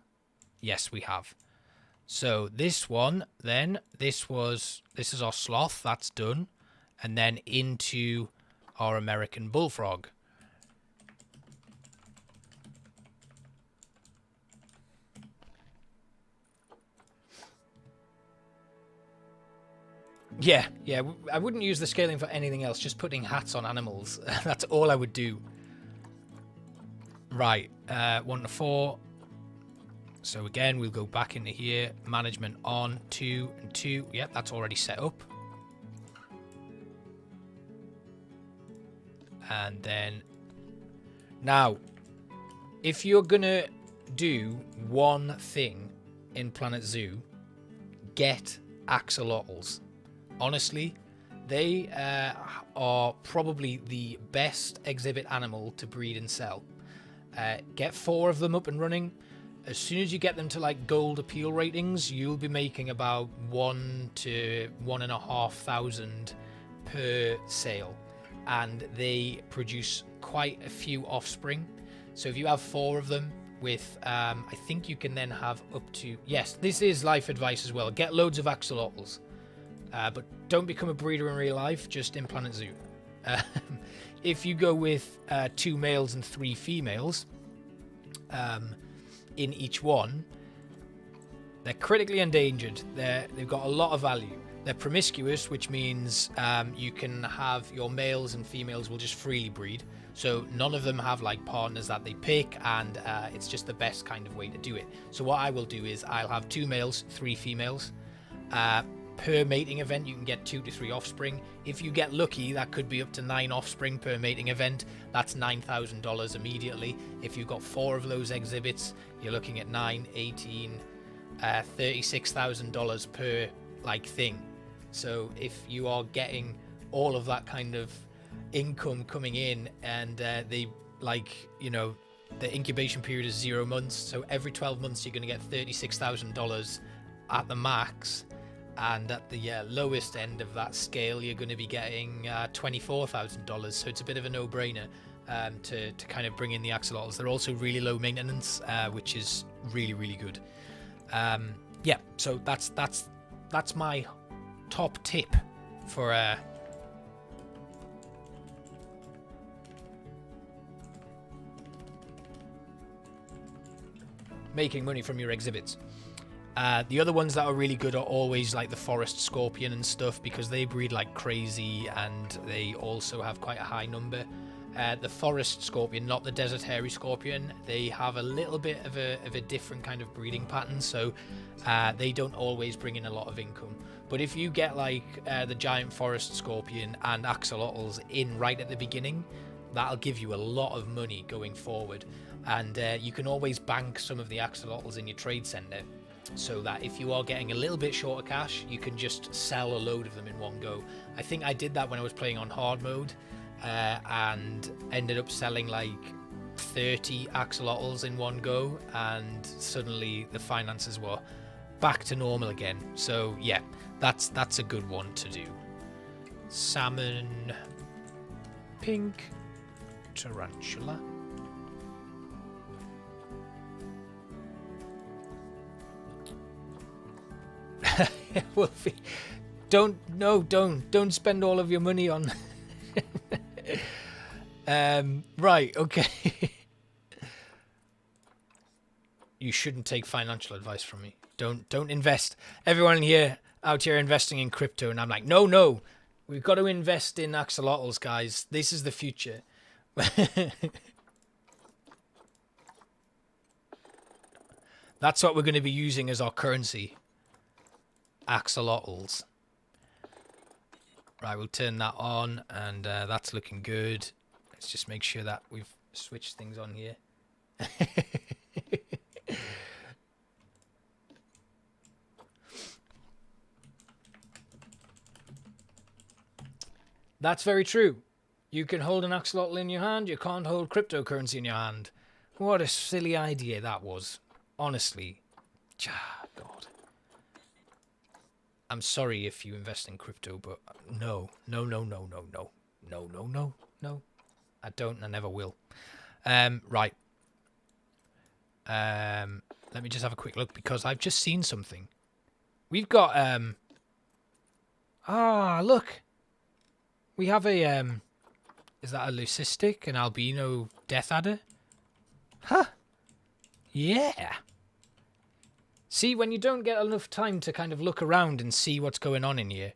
Speaker 1: Yes, we have. So this one, then this is our sloth. That's done, and then into our American bullfrog. Yeah. I wouldn't use the scaling for anything else. Just putting hats on animals. That's all I would do. Right, 1 to 4. So again, we'll go back into here. Management on, 2 and 2. Yep, that's already set up. And then, now, if you're gonna do one thing in Planet Zoo, get axolotls. Honestly, they are probably the best exhibit animal to breed and sell. Get 4 of them up and running. As soon as you get them to like gold appeal ratings, you'll be making about 1 to 1,500 per sale, and they produce quite a few offspring. So if you have 4 of them with, I think you can then have up to, yes, this is life advice as well. Get loads of axolotls, but don't become a breeder in real life, just in Planet Zoo. If you go with 2 males and 3 females in each one, they're critically endangered. They've got a lot of value. They're promiscuous, which means you can have your males and females will just freely breed. So none of them have like partners that they pick, and it's just the best kind of way to do it. So what I will do is I'll have 2 males, 3 females. Per mating event, you can get 2 to 3 offspring. If you get lucky, that could be up to 9 offspring per mating event. That's $9,000 immediately. If you've got 4 of those exhibits, you're looking at 9, 18, $36,000 per like thing. So if you are getting all of that kind of income coming in, and they like, you know, the incubation period is 0 months, so every 12 months you're going to get $36,000 at the max. And at the lowest end of that scale, you're going to be getting $24,000. So it's a bit of a no-brainer to kind of bring in the axolotls. They're also really low maintenance, which is really, really good. Yeah, so that's my top tip for making money from your exhibits. The other ones that are really good are always like the forest scorpion and stuff, because they breed like crazy and they also have quite a high number. The forest scorpion, not the desert hairy scorpion, they have a little bit of a different kind of breeding pattern, so they don't always bring in a lot of income. But if you get like the giant forest scorpion and axolotls in right at the beginning, that'll give you a lot of money going forward. And you can always bank some of the axolotls in your trade center, so that if you are getting a little bit short of cash, you can just sell a load of them in one go. I think I did that when I was playing on hard mode, and ended up selling like 30 axolotls in one go, and suddenly the finances were back to normal again. So yeah, that's a good one to do. Salmon, pink tarantula. Wolfie, don't spend all of your money on right, okay. You shouldn't take financial advice from me. Don't invest. Everyone here out here investing in crypto, and I'm like, no, we've got to invest in axolotls, guys. This is the future. That's what we're going to be using as our currency. Axolotls. Right, we'll turn that on, and that's looking good. Let's just make sure that we've switched things on here. That's very true. You can hold an axolotl in your hand, you can't hold cryptocurrency in your hand. What a silly idea that was. Honestly. God. I'm sorry if you invest in crypto, but no. I don't, I never will. Right. Let me just have a quick look, because I've just seen something. We've got, look. We have a, is that a leucistic, an albino death adder? Huh. Yeah. See, when you don't get enough time to kind of look around and see what's going on in here.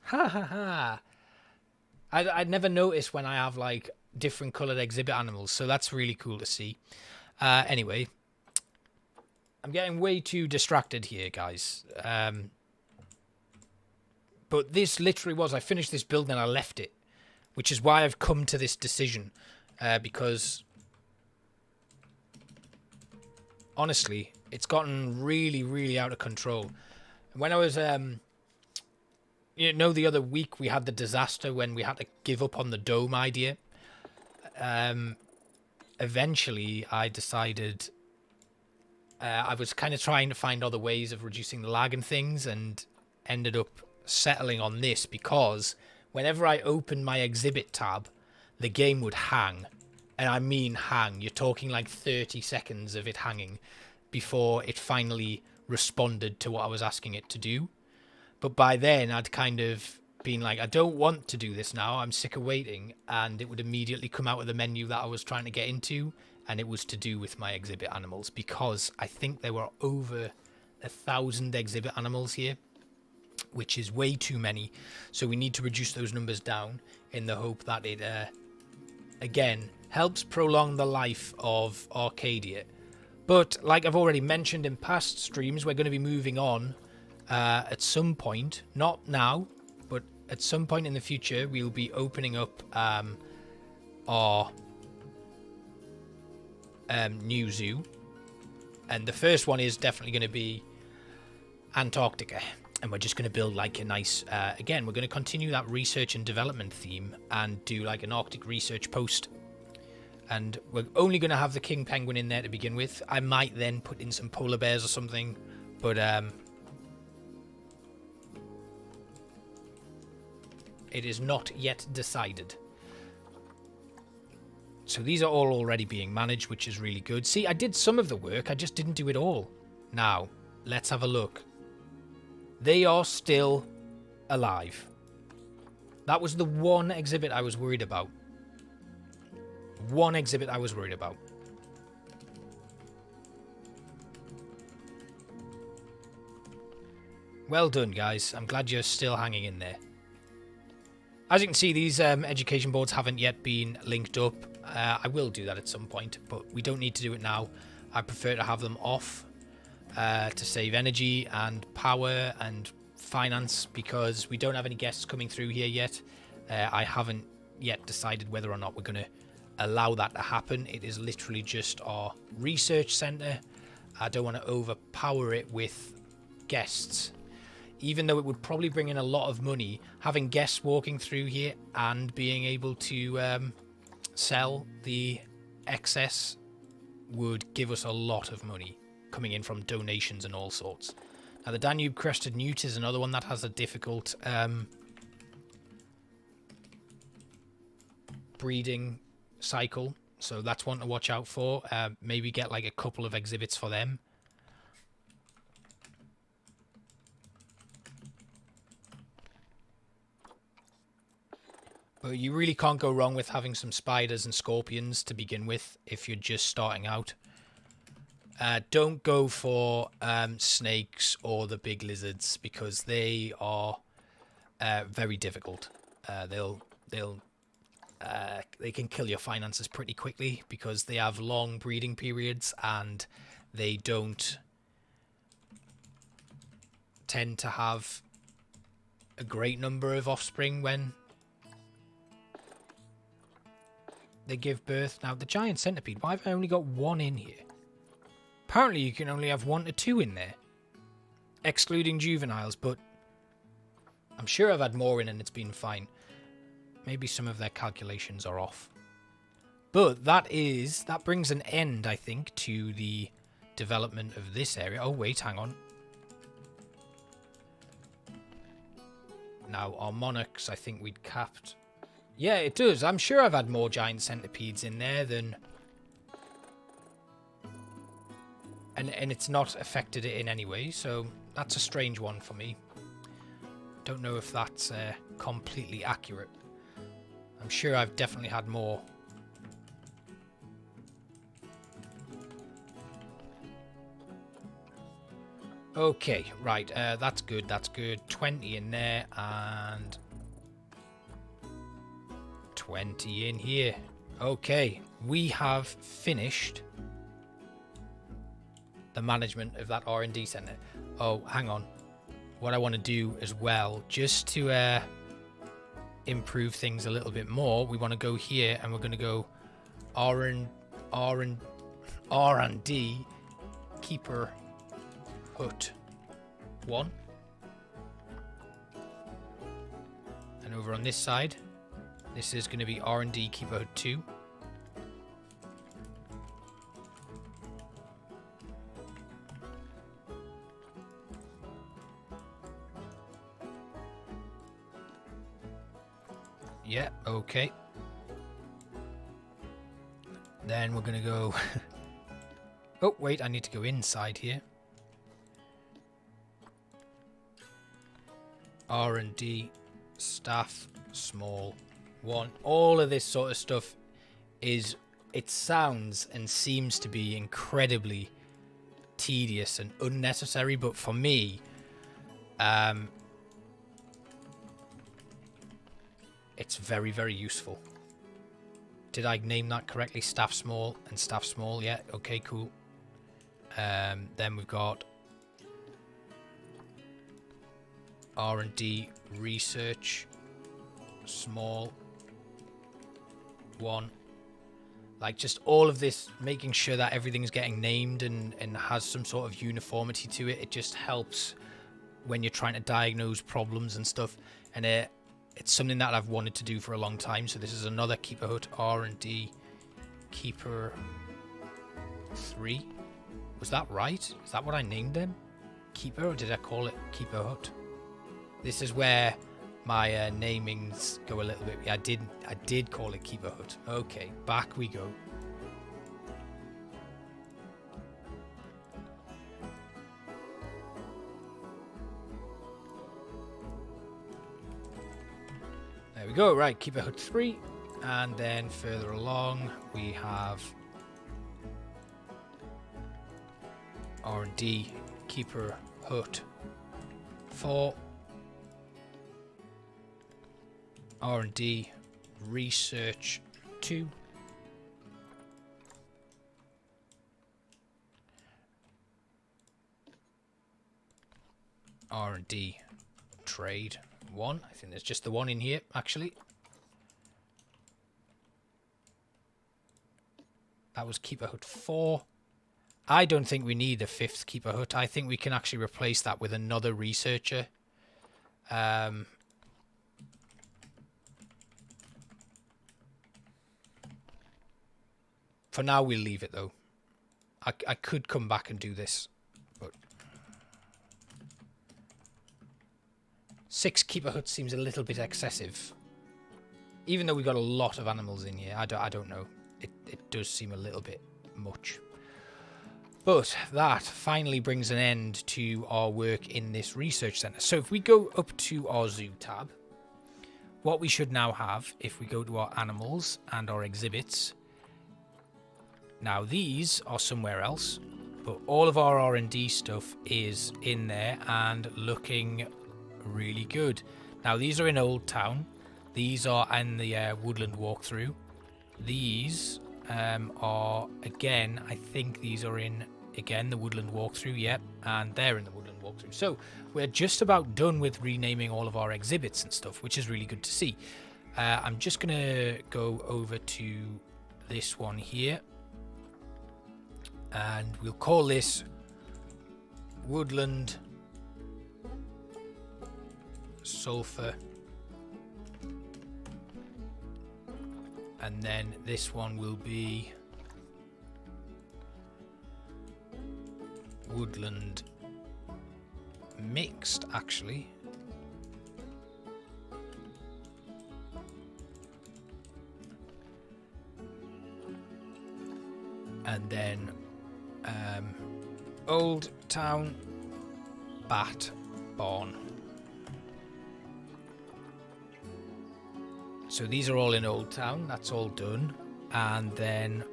Speaker 1: Ha ha ha. I'd never noticed when I have like different coloured exhibit animals, so that's really cool to see. Anyway, I'm getting way too distracted here, guys. But this literally was, I finished this build and I left it, which is why I've come to this decision, because honestly, it's gotten really, really out of control. When I was, the other week we had the disaster when we had to give up on the dome idea. Eventually, I decided I was kind of trying to find other ways of reducing the lag and things, and ended up settling on this, because whenever I opened my exhibit tab, the game would hang. And I mean hang. You're talking like 30 seconds of it hanging before it finally responded to what I was asking it to do. But by then, I'd kind of been like, I don't want to do this now. I'm sick of waiting. And it would immediately come out of the menu that I was trying to get into. And it was to do with my exhibit animals, because I think there were over 1,000 exhibit animals here, which is way too many. So we need to reduce those numbers down in the hope that it again, helps prolong the life of Arcadia. But like I've already mentioned in past streams, we're going to be moving on at some point. Not now, but at some point in the future, we'll be opening up our new zoo. And the first one is definitely going to be Antarctica. And we're just going to build like a nice... again, we're going to continue that research and development theme and do like an Arctic research post. And we're only going to have the king penguin in there to begin with. I might then put in some polar bears or something. But it is not yet decided. So these are all already being managed, which is really good. See, I did some of the work. I just didn't do it all. Now, let's have a look. They are still alive. That was the one exhibit I was worried about. One exhibit I was worried about. Well done, guys. I'm glad you're still hanging in there. As you can see, these education boards haven't yet been linked up. I will do that at some point, but we don't need to do it now. I prefer to have them off to save energy and power and finance, because we don't have any guests coming through here yet. I haven't yet decided whether or not we're going to allow that to happen. It is literally just our research center. I don't want to overpower it with guests. Even though it would probably bring in a lot of money, having guests walking through here and being able to sell the excess would give us a lot of money coming in from donations and all sorts. Now, the Danube crested newt is another one that has a difficult breeding cycle, so that's one to watch out for. Maybe get like a couple of exhibits for them. But you really can't go wrong with having some spiders and scorpions to begin with if you're just starting out. Don't go for snakes or the big lizards, because they are very difficult. They can kill your finances pretty quickly because they have long breeding periods and they don't tend to have a great number of offspring when they give birth. Now, the giant centipede, why have I only got one in here? Apparently you can only have 1 to 2 in there, excluding juveniles, but I'm sure I've had more in and it's been fine. Maybe some of their calculations are off. But that brings an end, I think, to the development of this area. Oh, wait, hang on. Now, our monarchs, I think we'd capped. Yeah, it does. I'm sure I've had more giant centipedes in there than... And it's not affected it in any way, so that's a strange one for me. Don't know if that's completely accurate. I'm sure I've definitely had more. Okay, right, that's good, that's good. 20 in there, and 20 in here. Okay, we have finished the management of that R&D center. Oh, hang on. What I want to do as well, just to improve things a little bit more, we want to go here and we're going to go R&D keeper hut 1. And over on this side, this is going to be R&D keeper hut 2. Yeah, okay. Then we're going to go... Oh, wait, I need to go inside here. R&D, staff, small, 1. All of this sort of stuff is... It sounds and seems to be incredibly tedious and unnecessary, but for me... it's very, very useful. Did I name that correctly? Staff small and staff small. Yeah. Okay. Cool. Then we've got R&D research small 1. Like just all of this, making sure that everything's getting named and has some sort of uniformity to it. It just helps when you're trying to diagnose problems and stuff. And it's something that I've wanted to do for a long time. So this is another Keeper Hut R&D Keeper 3. Was that right? Is that what I named them? Keeper, or did I call it Keeper Hut? This is where my namings go a little bit. I did call it Keeper Hut. Okay, back we go. There we go. Right, Keeper Hut 3, and then further along we have R&D Keeper Hut 4. R&D Research 2. R&D Trade 1. I think there's just the one in here, actually. That was Keeper Hut 4. I don't think we need a 5th Keeper Hut. I think we can actually replace that with another researcher. For now, we'll leave it, though. I could come back and do this, but 6 Keeper Huts seems a little bit excessive. Even though we've got a lot of animals in here, I don't know. It does seem a little bit much. But that finally brings an end to our work in this research centre. So if we go up to our zoo tab, what we should now have, if we go to our animals and our exhibits, now these are somewhere else, but all of our R&D stuff is in there and looking really good. Now these are in Old Town. These are in the Woodland walkthrough. These are, again, I think these are in, again, the Woodland walkthrough, yep, and they're in the Woodland walkthrough. So we're just about done with renaming all of our exhibits and stuff, which is really good to see. I'm just going to go over to this one here, and we'll call this Woodland Sulphur. And then this one will be Woodland Mixed, actually. And then Old Town Bat Barn. So these are all in Old Town, that's all done. And then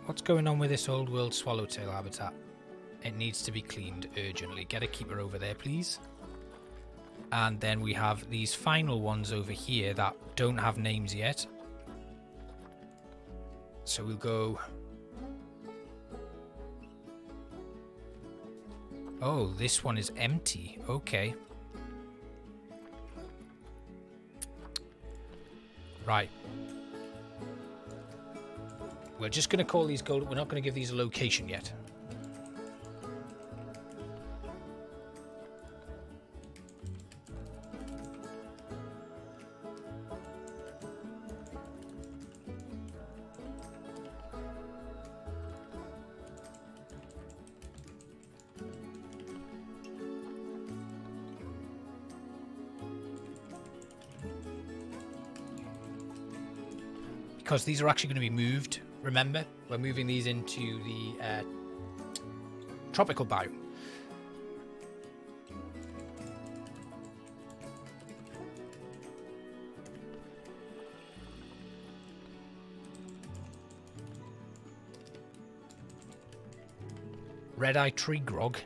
Speaker 1: what's going on with this Old World Swallowtail habitat? It needs to be cleaned urgently. Get a keeper over there, please. And then we have these final ones over here that don't have names yet. So we'll go... Oh, this one is empty. Okay. Right. We're just going to call these gold. We're not going to give these a location yet. Because these are actually going to be moved. Remember, we're moving these into the tropical biome. Red-eye tree grog.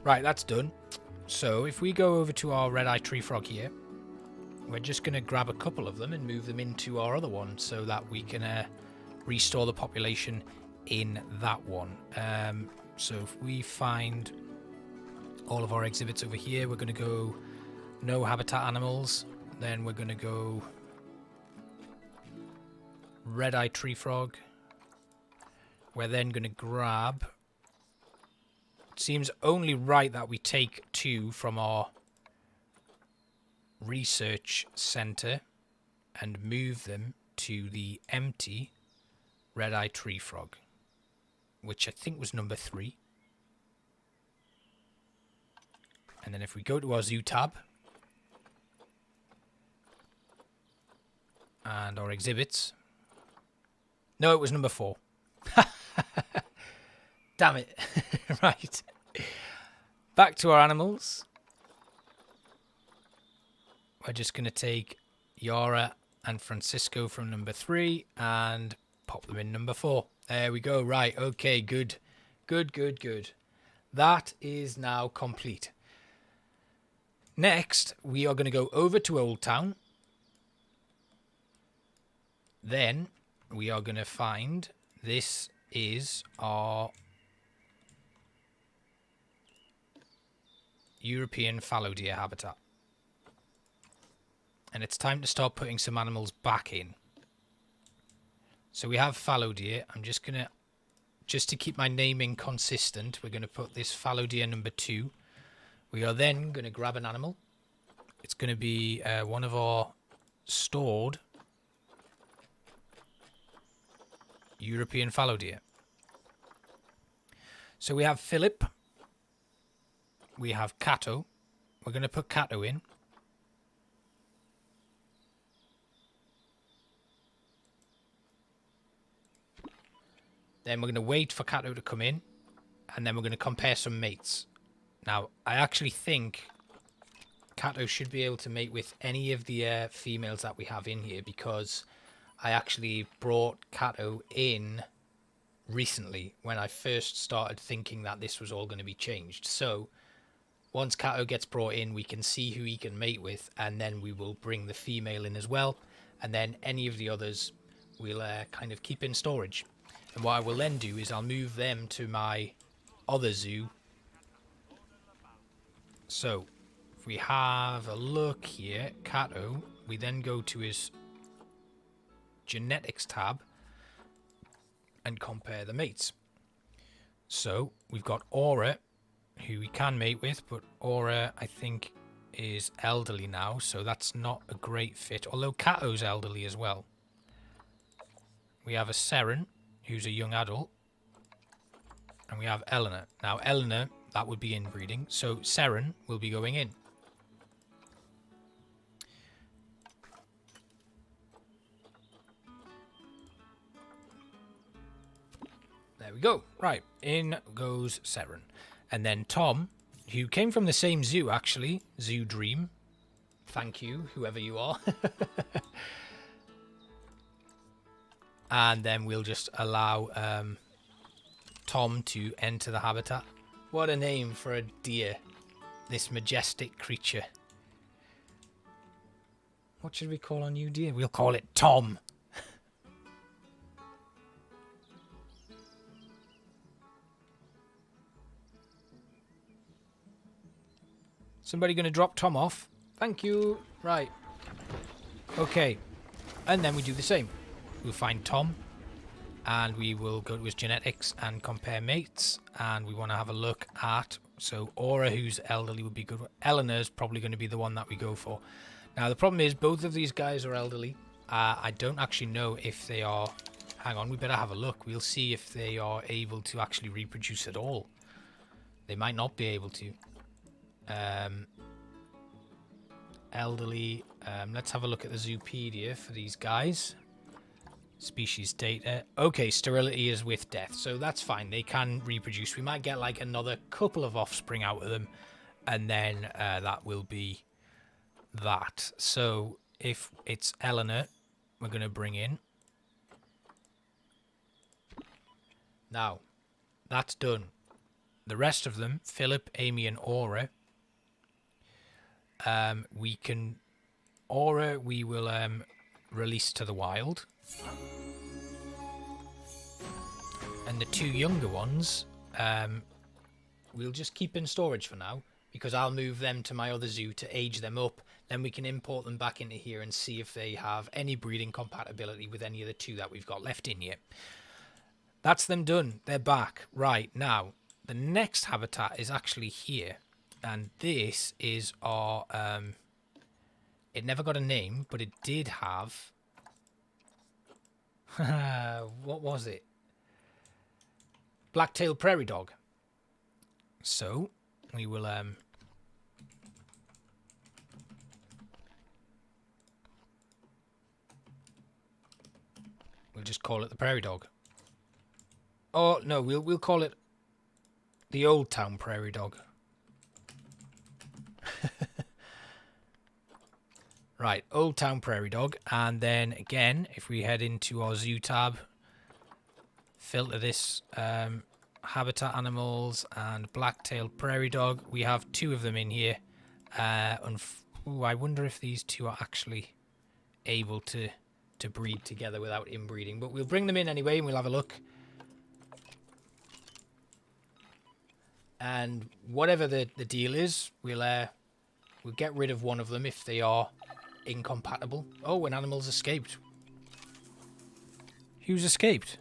Speaker 1: Right, that's done. So if we go over to our red-eye tree frog here, we're just going to grab a couple of them and move them into our other one so that we can restore the population in that one. So if we find all of our exhibits over here, we're going to go no habitat animals, then we're going to go red-eye tree frog. We're then going to grab... It seems only right that we take 2 from our research center and move them to the empty red-eye tree frog, which I think was number 3. And then if we go to our zoo tab and our exhibits, no, it was number 4. Damn it. Right. Back to our animals. We're just going to take Yara and Francisco from number 3 and pop them in number 4. There we go. Right. Okay, good. Good. That is now complete. Next, we are going to go over to Old Town. Then we are going to find, this is our European fallow deer habitat. And it's time to start putting some animals back in. So we have fallow deer. I'm just going to, just to keep my naming consistent, we're going to put this fallow deer number 2. We are then going to grab an animal. It's going to be one of our stored European fallow deer. So we have Philip. We have Cato. We're going to put Cato in. Then we're going to wait for Cato to come in. And then we're going to compare some mates. Now, I actually think Cato should be able to mate with any of the females that we have in here, because I actually brought Cato in recently when I first started thinking that this was all going to be changed. So once Cato gets brought in, we can see who he can mate with, and then we will bring the female in as well, and then any of the others we'll kind of keep in storage. And what I will then do is I'll move them to my other zoo. So if we have a look here, Cato, we then go to his genetics tab and compare the mates. So we've got Aura, who we can mate with, but Aura I think is elderly now, so that's not a great fit, although Cato's elderly as well. We have a Seren, who's a young adult, and we have Eleanor. Now Eleanor, that would be inbreeding, so Seren will be going in. There we go. Right, in goes Seren. And then Tom, who came from the same zoo, actually. Zoo Dream. Thank you, whoever you are. And then we'll just allow Tom to enter the habitat. What a name for a deer. This majestic creature. What should we call our new deer? We'll call it Tom. Somebody going to drop Tom off? Thank you. Right. Okay. And then we do the same. We'll find Tom. And we will go to his genetics and compare mates. And we want to have a look at... So Aura, who's elderly, would be good. Eleanor's probably going to be the one that we go for. Now, the problem is both of these guys are elderly. I don't actually know if they are... Hang on, we better have a look. We'll see if they are able to actually reproduce at all. They might not be able to. Elderly. Let's have a look at the Zoopedia for these guys. Species data. Okay, sterility is with death, so that's fine. They can reproduce. We might get like another couple of offspring out of them, and then that will be that. So if it's Eleanor, we're going to bring in. Now, that's done. the rest of them, Philip, Amy, and Aura, Aura we will release to the wild. And the two younger ones, we'll just keep in storage for now, because I'll move them to my other zoo to age them up. Then we can import them back into here and see if they have any breeding compatibility with any of the two that we've got left in here. That's them done. They're back. Right, now, the next habitat is actually here. And this is our... it never got a name, but it did have... what was it? Black-tailed prairie dog. So, we will... we'll just call it the prairie dog. Oh, no, we'll call it the Old Town prairie dog. Right, Old Town prairie dog. And then, again, if we head into our zoo tab, filter this habitat animals and black-tailed prairie dog. We have two of them in here. Ooh, I wonder if these two are actually able to breed together without inbreeding. But we'll bring them in anyway and we'll have a look. And whatever the deal is, we'll get rid of one of them if they are incompatible. Oh, an animal's escaped. Who's escaped?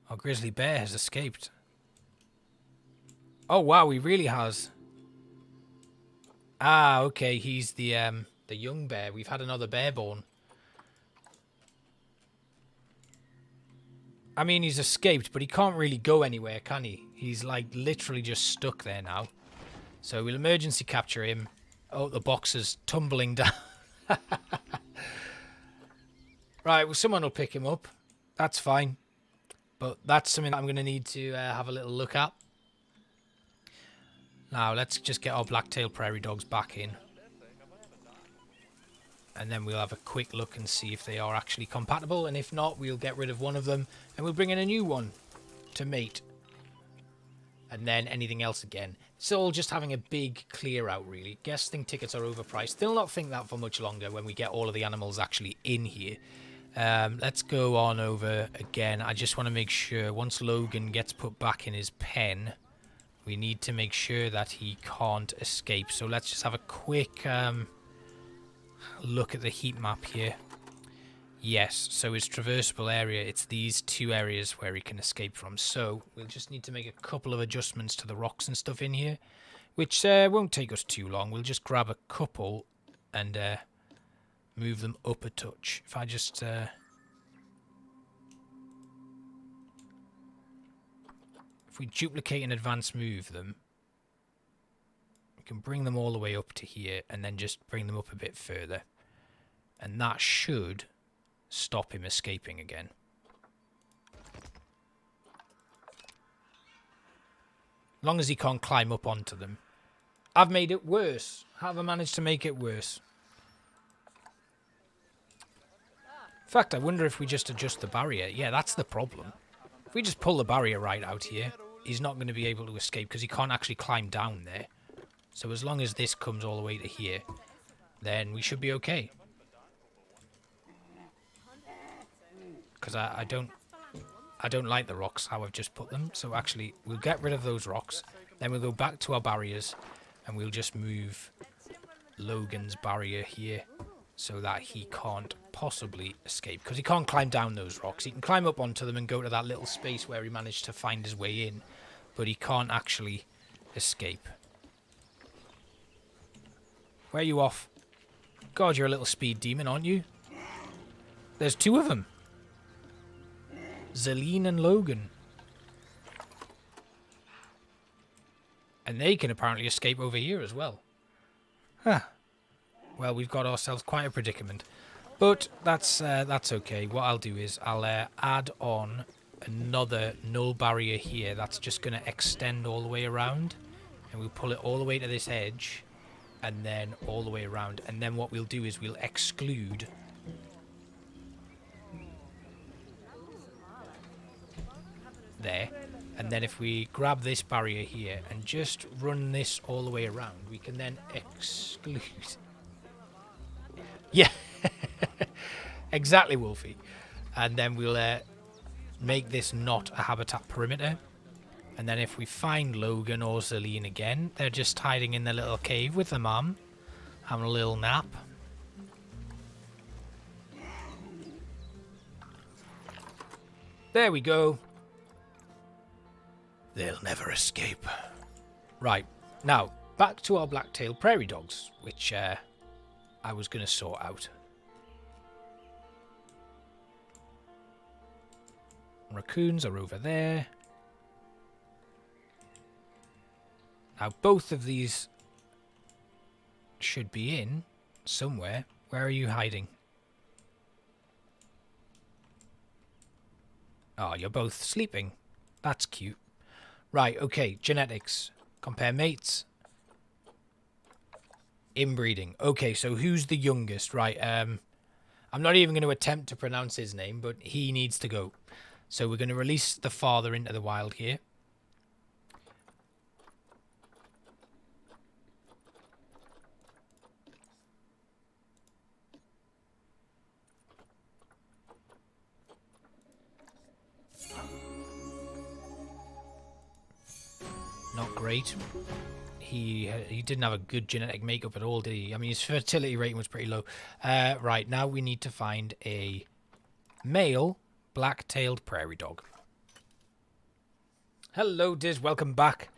Speaker 1: Our grizzly bear has escaped. Oh wow, he really has. Ah, okay, he's the young bear. We've had another bear born. I mean, he's escaped, but he can't really go anywhere, can he? He's like literally just stuck there now. So we'll emergency capture him. Oh, the box is tumbling down. Right, well, someone will pick him up. That's fine. But that's something that I'm going to need to have a little look at. Now, let's just get our black-tailed prairie dogs back in. And then we'll have a quick look and see if they are actually compatible. And if not, we'll get rid of one of them. And we'll bring in a new one to mate. And then anything else again. It's all just having a big clear out, really. Guesting tickets are overpriced. Still not think that for much longer when we get all of the animals actually in here. Let's go on over again. I just want to make sure once Logan gets put back in his pen, we need to make sure that he can't escape. So let's just have a quick look at the heat map here. Yes, so his traversable area, it's these two areas where he can escape from. So we'll just need to make a couple of adjustments to the rocks and stuff in here, which won't take us too long. We'll just grab a couple and move them up a touch. If I just... if we duplicate and advance move them, we can bring them all the way up to here and then just bring them up a bit further. And that should stop him escaping again. As long as he can't climb up onto them. I've made it worse. Have I managed to make it worse? In fact, I wonder if we just adjust the barrier. Yeah, that's the problem. If we just pull the barrier right out here, he's not going to be able to escape because he can't actually climb down there. So as long as this comes all the way to here, then we should be okay. Because I don't like the rocks, how I've just put them. So actually, we'll get rid of those rocks. Then we'll go back to our barriers. And we'll just move Logan's barrier here. So that he can't possibly escape. Because he can't climb down those rocks. He can climb up onto them and go to that little space where he managed to find his way in. But he can't actually escape. Where are you off? God, you're a little speed demon, aren't you? There's two of them. Zeline and Logan. And they can apparently escape over here as well. Huh. Well, we've got ourselves quite a predicament. But that's okay. What I'll do is I'll add on another null barrier here. That's just going to extend all the way around. And we'll pull it all the way to this edge. And then all the way around. And then what we'll do is we'll exclude... there. And then if we grab this barrier here and just run this all the way around, we can then exclude... Yeah, exactly, Wolfie. And then we'll make this not a habitat perimeter. And then if we find Logan or Celine again, they're just hiding in their little cave with their mum, having a little nap. There we go. They'll never escape. Right, now, back to our black-tailed prairie dogs, which I was going to sort out. Raccoons are over there. Now, both of these should be in somewhere. Where are you hiding? Oh, you're both sleeping. That's cute. Right, okay, genetics. Compare mates. Inbreeding. Okay, so who's the youngest? Right, I'm not even going to attempt to pronounce his name, but he needs to go. So we're going to release the father into the wild here. Not great. He didn't have a good genetic makeup at all, did he? I mean, his fertility rating was pretty low. Right, now we need to find a male black-tailed prairie dog. Hello, Diz. Welcome back.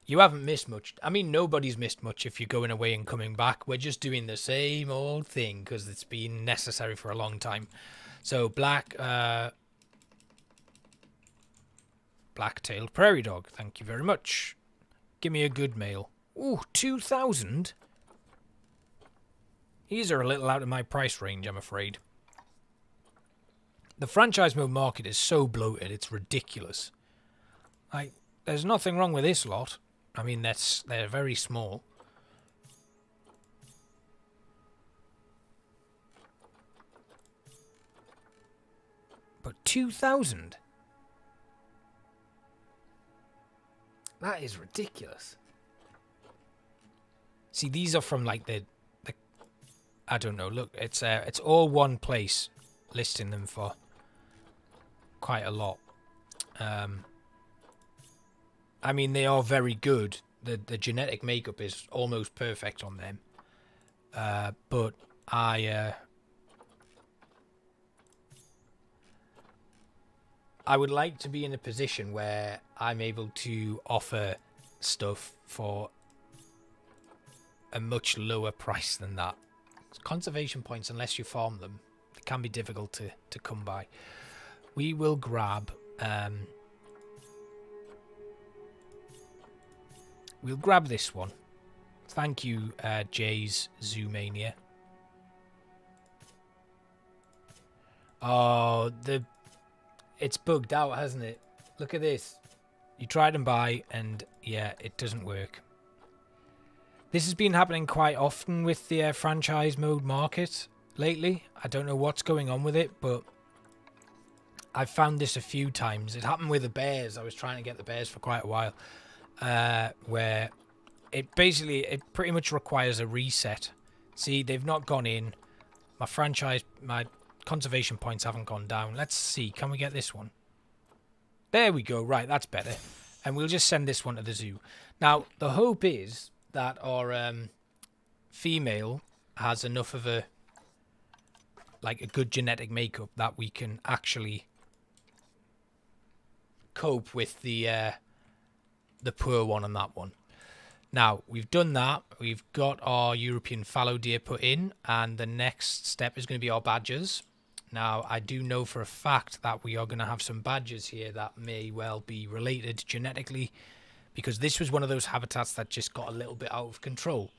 Speaker 1: You haven't missed much. I mean, nobody's missed much if you're going away and coming back. We're just doing the same old thing because it's been necessary for a long time. So, black-tailed prairie dog. Thank you very much. Give me a good male. Ooh, 2,000? These are a little out of my price range, I'm afraid. The franchise mode market is so bloated, it's ridiculous. Like, there's nothing wrong with this lot. I mean, they're very small. But 2,000? That is ridiculous. See, these are from like the I don't know. Look, it's all one place listing them for quite a lot. I mean, they are very good. The genetic makeup is almost perfect on them. But I would like to be in a position where I'm able to offer stuff for a much lower price than that. Conservation points, unless you farm them, it can be difficult to come by. We will grab... we'll grab this one. Thank you, Jay's Zoomania. Oh, it's bugged out, hasn't it? Look at this. You tried and buy, and yeah, it doesn't work. This has been happening quite often with the franchise mode market lately. I don't know what's going on with it, but I've found this a few times. It happened with the bears. I was trying to get the bears for quite a while, where it pretty much requires a reset. See, they've not gone in. My conservation points haven't gone down. Let's see. Can we get this one? There we go. Right, that's better. And we'll just send this one to the zoo. Now, the hope is that our female has enough of a good genetic makeup that we can actually cope with the poor one on that one. Now, we've done that. We've got our European fallow deer put in, and the next step is going to be our badgers. Now, I do know for a fact that we are going to have some badgers here that may well be related genetically, because this was one of those habitats that just got a little bit out of control.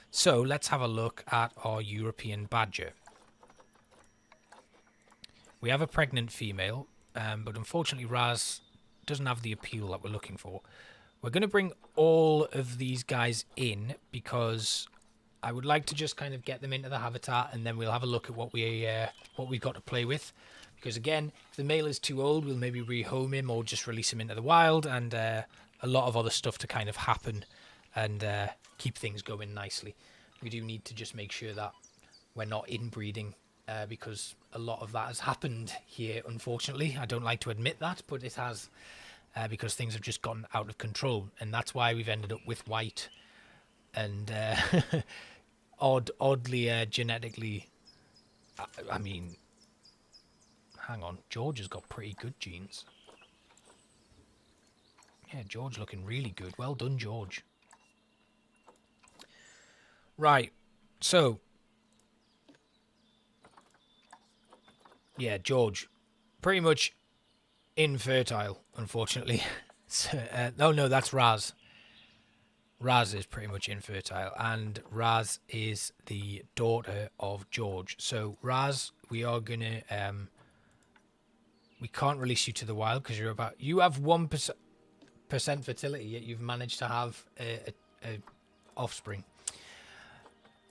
Speaker 1: So, let's have a look at our European badger. We have a pregnant female, but unfortunately Raz doesn't have the appeal that we're looking for. We're going to bring all of these guys in because I would like to just kind of get them into the habitat, and then we'll have a look at what we've got to play with. Because again, if the male is too old, we'll maybe rehome him or just release him into the wild, and a lot of other stuff to kind of happen and keep things going nicely. We do need to just make sure that we're not inbreeding, because a lot of that has happened here, unfortunately. I don't like to admit that, but it has, because things have just gotten out of control, and that's why we've ended up with white and oddly genetically. I mean, hang on, George has got pretty good genes. Yeah, George looking really good. Well done, George. Right, so yeah, George, pretty much infertile, unfortunately. So, no, that's Raz. Raz is pretty much infertile, and Raz is the daughter of George. So Raz, we are gonna we can't release you to the wild because you have 1% fertility, yet you've managed to have a offspring.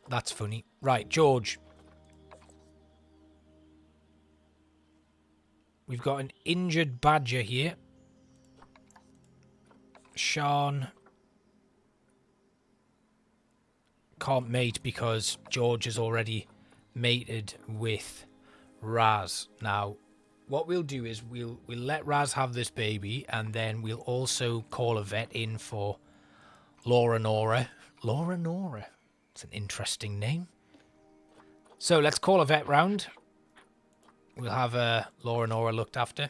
Speaker 1: That's funny. Right, George. We've got an injured badger here. Sean can't mate because George has already mated with Raz. Now, what we'll do is we'll let Raz have this baby, and then we'll also call a vet in for Laura Nora. Laura Nora. It's an interesting name. So let's call a vet round. We'll have Laura Nora looked after.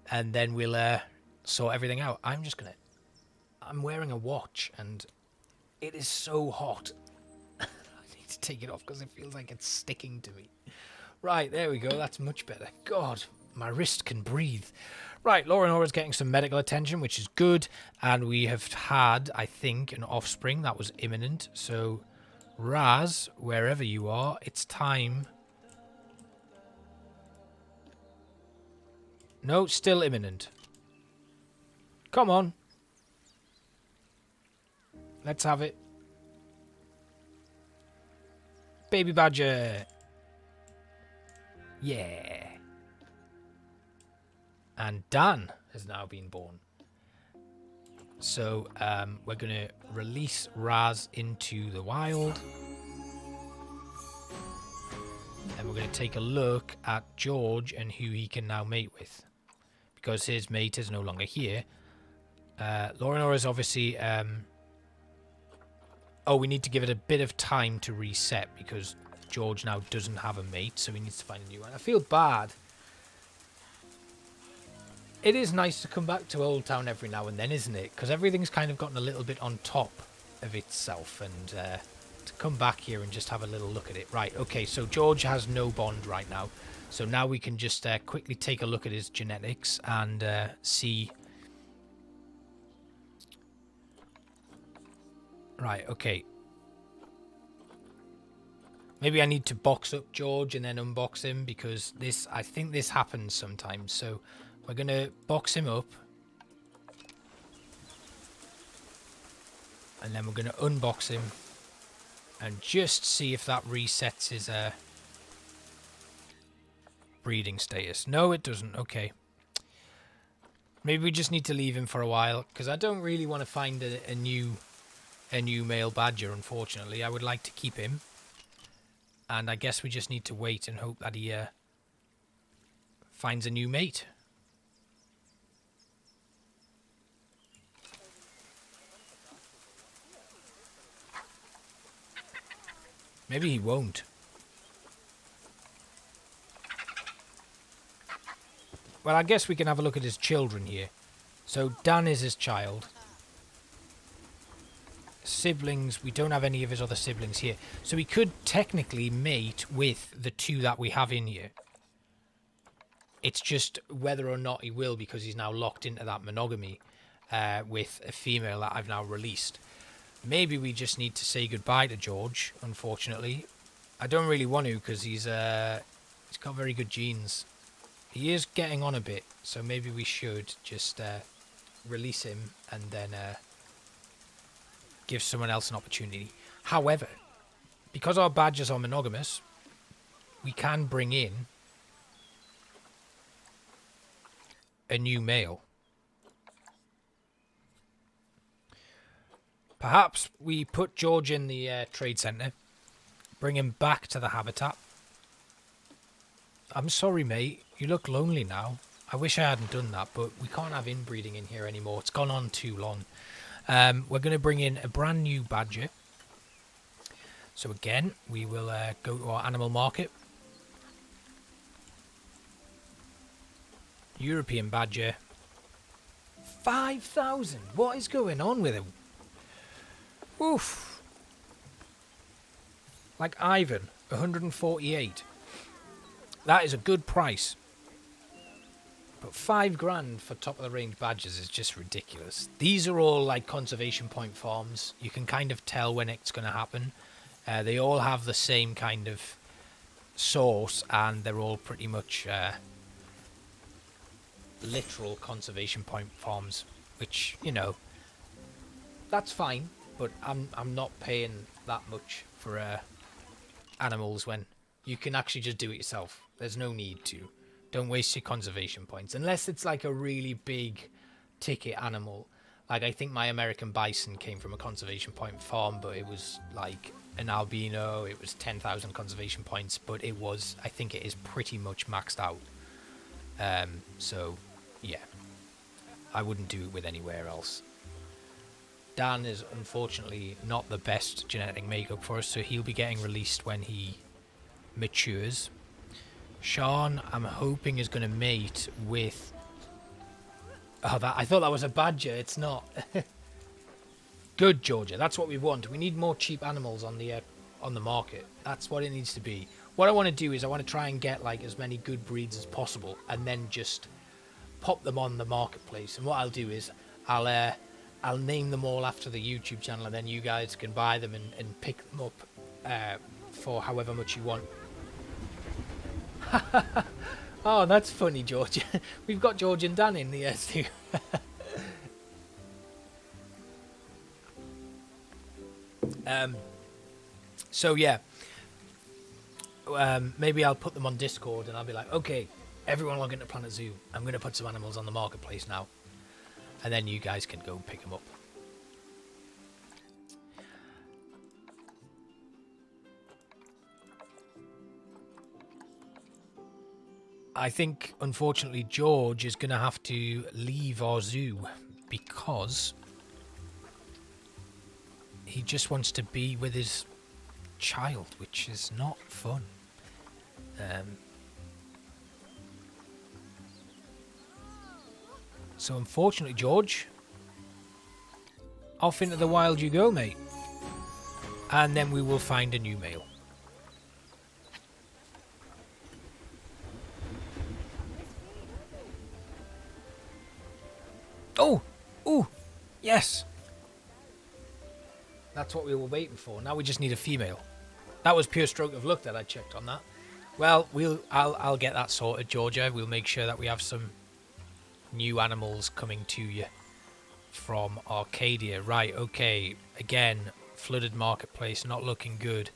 Speaker 1: And then we'll sort everything out. I'm wearing a watch and it is so hot. I need to take it off because it feels like it's sticking to me. Right, there we go. That's much better. God, my wrist can breathe. Right, Laura Nora's getting some medical attention, which is good. And we have had, I think, an offspring that was imminent. So, Raz, wherever you are, it's time. No, still imminent. Come on. Let's have it. Baby badger. Yeah. And Dan has now been born. So we're going to release Raz into the wild. And we're going to take a look at George and who he can now mate with. Because his mate is no longer here. Laura Nora is obviously... Oh, we need to give it a bit of time to reset because George now doesn't have a mate, so he needs to find a new one. I feel bad. It is nice to come back to Old Town every now and then, isn't it? Because everything's kind of gotten a little bit on top of itself, and to come back here and just have a little look at it. Right, okay, so George has no bond right now. So now we can just quickly take a look at his genetics and see... Right, okay. Maybe I need to box up George and then unbox him because I think this happens sometimes. So we're going to box him up. And then we're going to unbox him and just see if that resets his breeding status. No, it doesn't. Okay. Maybe we just need to leave him for a while because I don't really want to find a new male badger, unfortunately. I would like to keep him. And I guess we just need to wait and hope that he finds a new mate. Maybe he won't. Well, I guess we can have a look at his children here. So Dan is his child. Siblings, we don't have any of his other siblings here. So he could technically mate with the two that we have in here. It's just whether or not he will because he's now locked into that monogamy with a female that I've now released. Maybe we just need to say goodbye to George, unfortunately. I don't really want to because he's got very good genes. He is getting on a bit, so maybe we should just release him and then give someone else an opportunity. However, because our badgers are monogamous, we can bring in a new male. Perhaps we put George in the trade centre, bring him back to the habitat. I'm sorry, mate. You look lonely now. I wish I hadn't done that, but we can't have inbreeding in here anymore. It's gone on too long. We're going to bring in a brand new badger. So again, we will go to our animal market. European badger. 5,000. What is going on with him? Oof. Like Ivan, 148. That is a good price. But 5 grand for top of the range badgers is just ridiculous. These are all like conservation point farms. You can kind of tell when it's going to happen. They all have the same kind of source, and they're all pretty much literal conservation point farms, which, you know, that's fine, but I'm not paying that much for animals when you can actually just do it yourself. There's no need to. Don't waste your conservation points unless it's like a really big ticket animal. Like, I think my American bison came from a conservation point farm, but it was like an albino. It was 10,000 conservation points, but it was, I think it is pretty much maxed out. So yeah, I wouldn't do it with anywhere else. Dan is unfortunately not the best genetic makeup for us, so he'll be getting released when he matures. Sean, I'm hoping, is going to mate with... Oh, I thought that was a badger. It's not. Good, Georgia. That's what we want. We need more cheap animals on the market. That's what it needs to be. What I want to do is I want to try and get like as many good breeds as possible, and then just pop them on the marketplace. And what I'll do is I'll name them all after the YouTube channel, and then you guys can buy them and pick them up for however much you want. Oh, that's funny, George. We've got George and Dan in the too. So yeah, maybe I'll put them on Discord and I'll be like, okay, everyone log into Planet Zoo. I'm going to put some animals on the marketplace now, and then you guys can go pick them up. I think, unfortunately, George is going to have to leave our zoo because he just wants to be with his child, which is not fun. So, unfortunately, George, off into the wild you go, mate. And then we will find a new male. Oh! Ooh! Yes! That's what we were waiting for. Now we just need a female. That was pure stroke of luck that I checked on that. Well, I'll get that sorted, Georgia. We'll make sure that we have some new animals coming to you from Arcadia. Right, okay. Again, flooded marketplace, not looking good.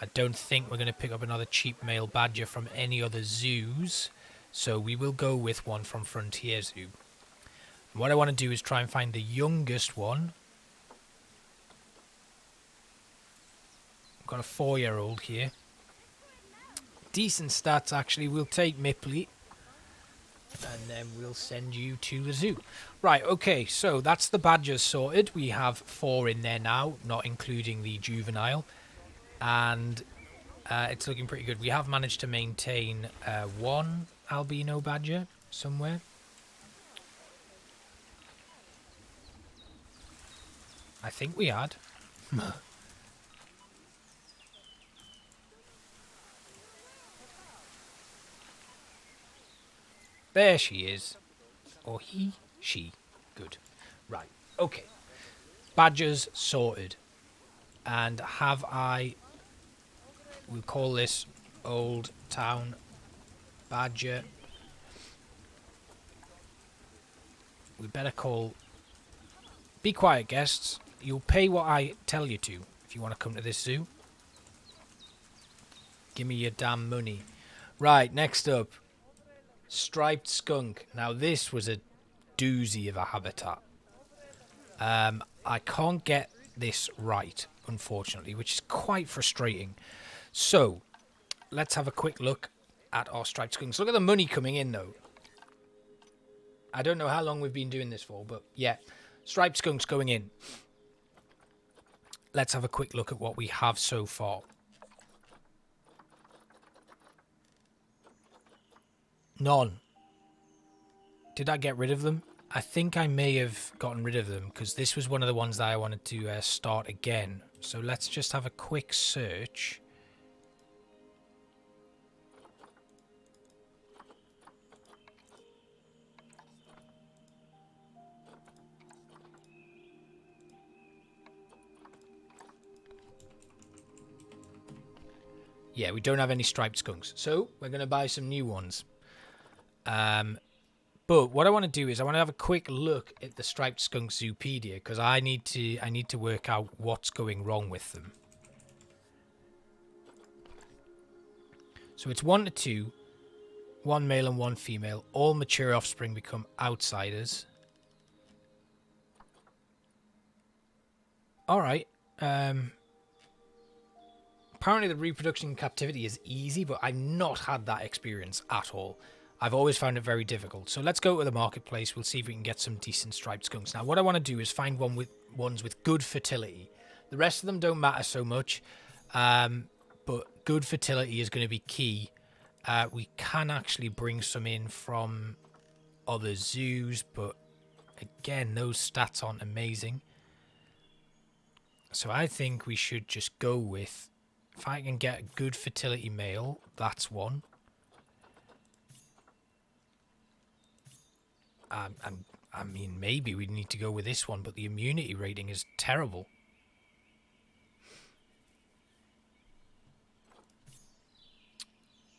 Speaker 1: I don't think we're going to pick up another cheap male badger from any other zoos. So we will go with one from Frontier Zoo. What I want to do is try and find the youngest one. I've got a 4-year-old here. Decent stats, actually. We'll take Mipley, and then we'll send you to the zoo. Right, okay, so that's the badgers sorted. We have 4 in there now, not including the juvenile. And it's looking pretty good. We have managed to maintain 1 albino badger somewhere. I think we had. There she is. Or he, she. Good. Right. Okay. Badgers sorted. And have I... We'll call this Old Town Badger. We better call... Be quiet, guests. You'll pay what I tell you to if you want to come to this zoo. Give me your damn money. Right, next up. Striped skunk. Now, this was a doozy of a habitat. I can't get this right, unfortunately, which is quite frustrating. So, let's have a quick look at our striped skunks. Look at the money coming in, though. I don't know how long we've been doing this for, but yeah. Striped skunks going in. Let's have a quick look at what we have so far. None. Did I get rid of them? I think I may have gotten rid of them because this was one of the ones that I wanted to start again. So let's just have a quick search. Yeah, we don't have any striped skunks. So we're going to buy some new ones. But what I want to do is I want to have a quick look at the striped skunk zoopedia because I need to work out what's going wrong with them. So it's 1 to 2, 1 male and 1 female. All mature offspring become outsiders. All right. Apparently the reproduction in captivity is easy, but I've not had that experience at all. I've always found it very difficult. So let's go to the marketplace. We'll see if we can get some decent striped skunks. Now, what I want to do is find ones with good fertility. The rest of them don't matter so much, but good fertility is going to be key. We can actually bring some in from other zoos, but again, those stats aren't amazing. So I think we should just go with, if I can get a good fertility male, that's one. I mean, maybe we need to go with this one, but the immunity rating is terrible.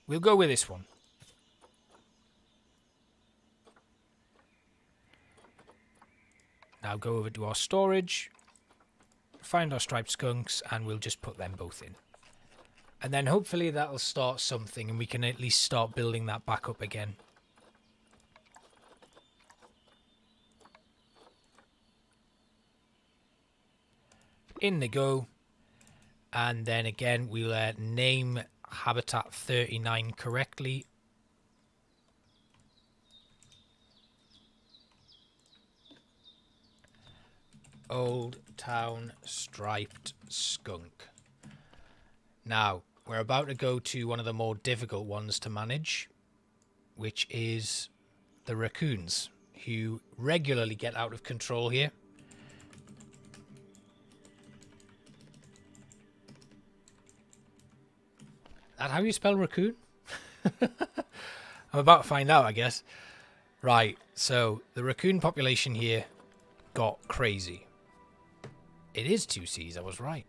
Speaker 1: We'll go with this one. Now go over to our storage, find our striped skunks, and we'll just put them both in. And then hopefully that'll start something, and we can at least start building that back up again. In they go, and then again we'll name habitat 39 correctly. Old Town Striped Skunk. Now we're about to go to one of the more difficult ones to manage, which is the raccoons, who regularly get out of control here. That how you spell raccoon? I'm about to find out, I guess. Right, so the raccoon population here got crazy. It is 2 C's, I was right.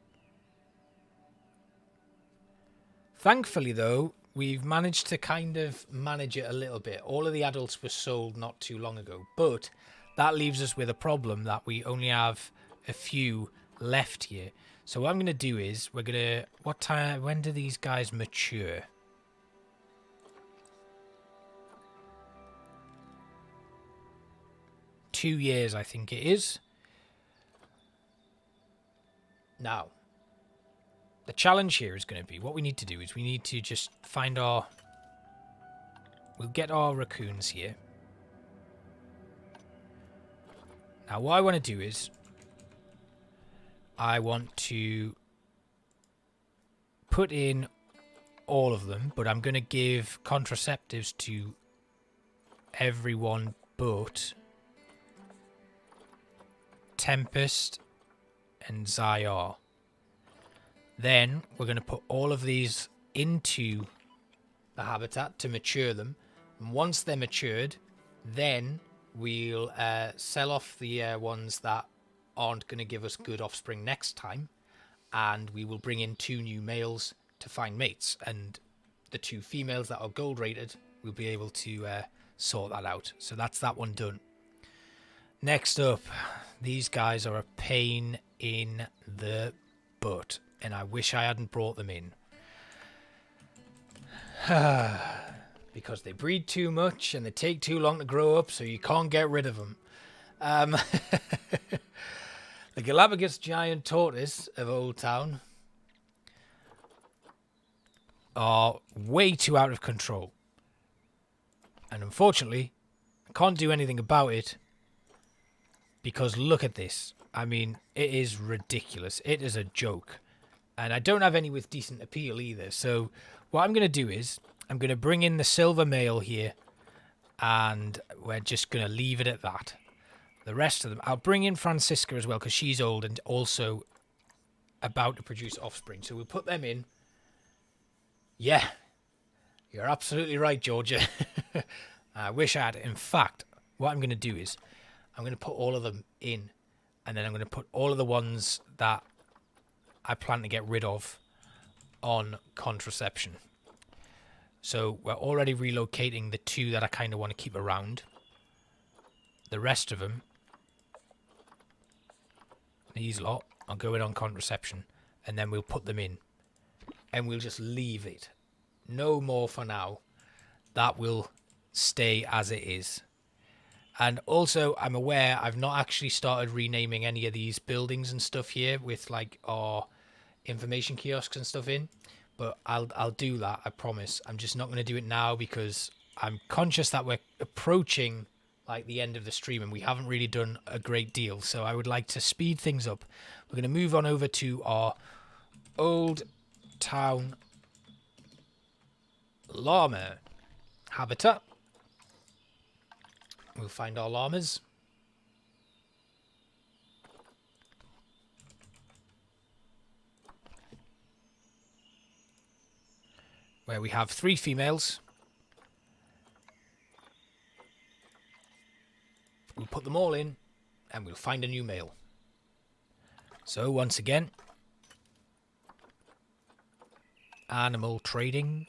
Speaker 1: Thankfully, though, we've managed to kind of manage it a little bit. All of the adults were sold not too long ago, but that leaves us with a problem that we only have a few left here. So what I'm going to do is we're going to... when do these guys mature? Two years, I think it is. Now, the challenge here is going to be, what we need to do is we need to just find our... We'll get our raccoons here. Now, what I want to do is I want to put in all of them, but I'm going to give contraceptives to everyone but Tempest and Zyar. Then we're going to put all of these into the habitat to mature them. And once they're matured, then we'll sell off the ones that aren't going to give us good offspring next time, and we will bring in 2 new males to find mates, and the 2 females that are gold rated, we'll be able to sort that out. So that's that one done. Next up, these guys are a pain in the butt, and I wish I hadn't brought them in. Because they breed too much and they take too long to grow up, so you can't get rid of them. The Galapagos giant tortoise of Old Town are way too out of control. And unfortunately, I can't do anything about it because look at this. I mean, it is ridiculous. It is a joke. And I don't have any with decent appeal either. So what I'm going to do is I'm going to bring in the silver male here and we're just going to leave it at that. The rest of them, I'll bring in Francisca as well because she's old and also about to produce offspring. So we'll put them in. Yeah, you're absolutely right, Georgia. I wish I had. In fact, what I'm going to do is I'm going to put all of them in and then I'm going to put all of the ones that I plan to get rid of on contraception. So we're already relocating the 2 that I kind of want to keep around. The rest of them, these lot, I'll go in on contraception and then we'll put them in. And we'll just leave it. No more for now. That will stay as it is. And also, I'm aware I've not actually started renaming any of these buildings and stuff here with like our information kiosks and stuff in. But I'll do that, I promise. I'm just not going to do it now because I'm conscious that we're approaching like the end of the stream and we haven't really done a great deal. So I would like to speed things up. We're going to move on over to our Old Town llama habitat. We'll find our llamas. Where we have 3 females. We'll put them all in and we'll find a new male. So once again, animal trading.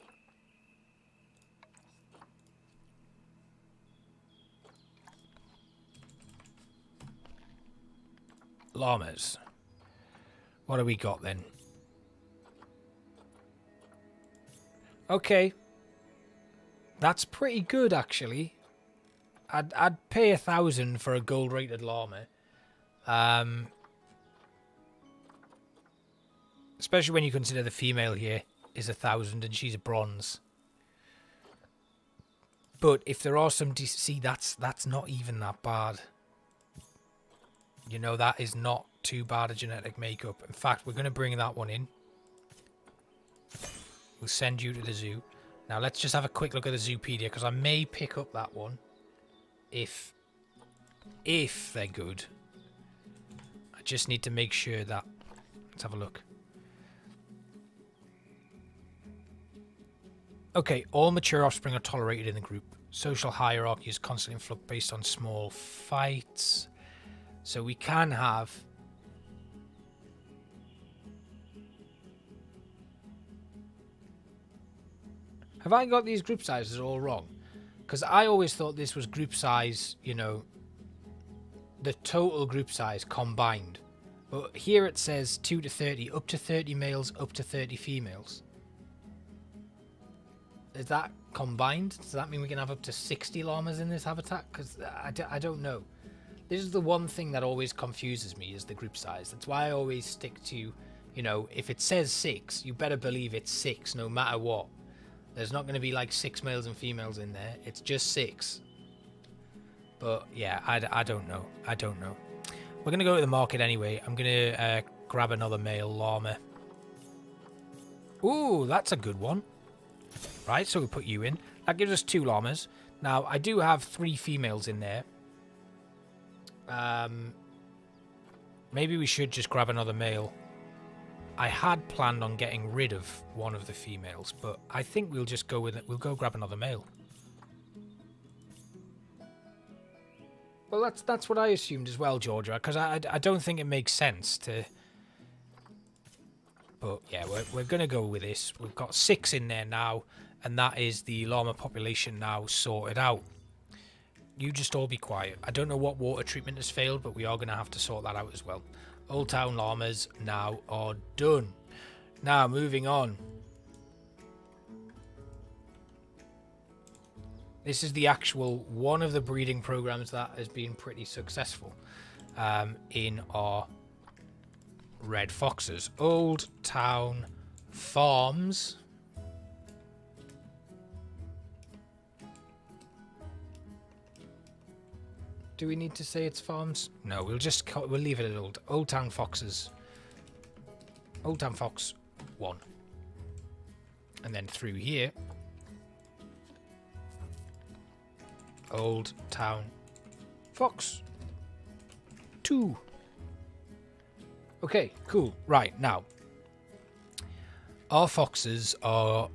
Speaker 1: Llamas. What do we got then? Okay. That's pretty good actually. I'd pay 1,000 for a gold rated llama. Especially when you consider the female here is 1,000 and she's a bronze. But if there are some see, that's not even that bad. You know, that is not too bad a genetic makeup. In fact, we're going to bring that one in. We'll send you to the zoo. Now let's just have a quick look at the Zoopedia because I may pick up that one if they're good. I just need to make sure that. Let's have a look. Okay, all mature offspring are tolerated in the group. Social hierarchy is constantly in flux based on small fights. So we can have... Have I got these group sizes all wrong? Because I always thought this was group size, you know, the total group size combined. But here it says 2 to 30, up to 30 males, up to 30 females. Is that combined? Does that mean we can have up to 60 llamas in this habitat? Because I don't know. This is the one thing that always confuses me is the group size. That's why I always stick to, you know, if it says 6, you better believe it's 6 no matter what. There's not going to be like 6 males and females in there. It's just 6. But yeah, I don't know. I don't know. We're going to go to the market anyway. I'm going to grab another male llama. Ooh, that's a good one. Right, so we put you in. That gives us 2 llamas. Now, I do have 3 females in there. Maybe we should just grab another male. I had planned on getting rid of one of the females, but I think we'll just go with it. We'll go grab another male. Well, that's what I assumed as well, Georgia, because I don't think it makes sense to... But yeah, we're going to go with this. We've got 6 in there now, and that is the llama population now sorted out. You just all be quiet. I don't know what water treatment has failed, but we are going to have to sort that out as well. Old Town llamas now are done. Now, moving on. This is the actual one of the breeding programs that has been pretty successful in our red foxes. Old Town Farms. Do we need to say it's farms? No, we'll leave it at Old Town Foxes. Old Town Fox 1. And then through here, Old Town Fox 2. Okay, cool. Right, now, our foxes are,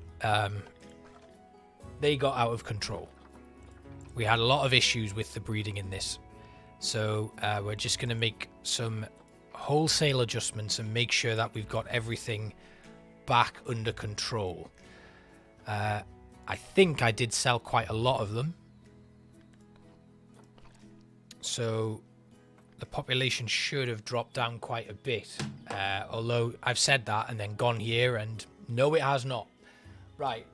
Speaker 1: they got out of control. We had a lot of issues with the breeding in this. So we're just going to make some wholesale adjustments and make sure that we've got everything back under control. I think I did sell quite a lot of them. So the population should have dropped down quite a bit. Although I've said that and then gone here and no, it has not. Right.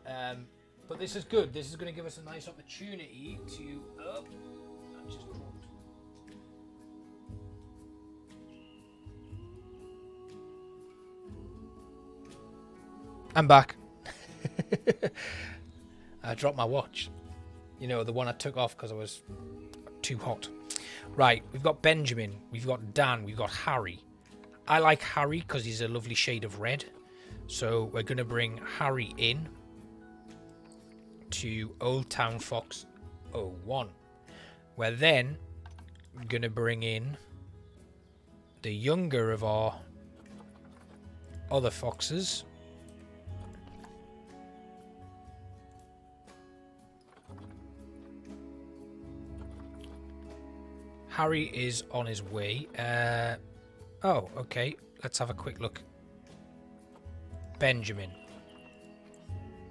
Speaker 1: But this is good. This is going to give us a nice opportunity to... Oh, that just dropped. I'm back. I dropped my watch. You know, the one I took off because I was too hot. Right, we've got Benjamin, we've got Dan, we've got Harry. I like Harry because he's a lovely shade of red. So we're going to bring Harry in to Old Town Fox 01. We're then going to bring in the younger of our other foxes. Harry is on his way. Oh, okay. Let's have a quick look. Benjamin.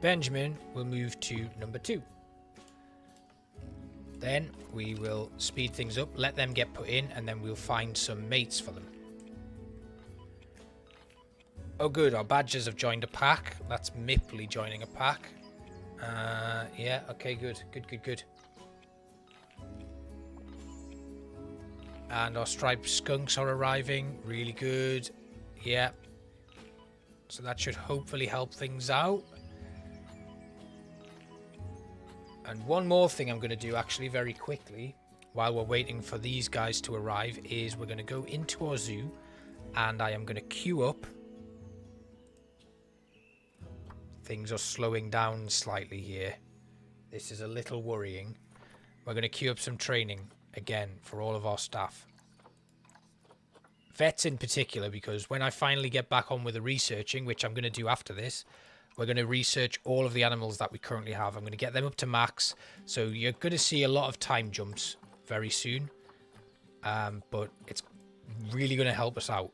Speaker 1: Benjamin will move to number 2. Then we will speed things up, let them get put in, and then we'll find some mates for them. Oh good, our badgers have joined a pack. That's Mipley joining a pack. Yeah, okay, good. Good. And our striped skunks are arriving. Really good. Yeah. So that should hopefully help things out. And one more thing I'm going to do actually very quickly while we're waiting for these guys to arrive is we're going to go into our zoo and I am going to queue up. Things are slowing down slightly here. This is a little worrying. We're going to queue up some training again for all of our staff. Vets in particular, because when I finally get back on with the researching, which I'm going to do after this, we're going to research all of the animals that we currently have. I'm going to get them up to max. So you're going to see a lot of time jumps very soon. But it's really going to help us out.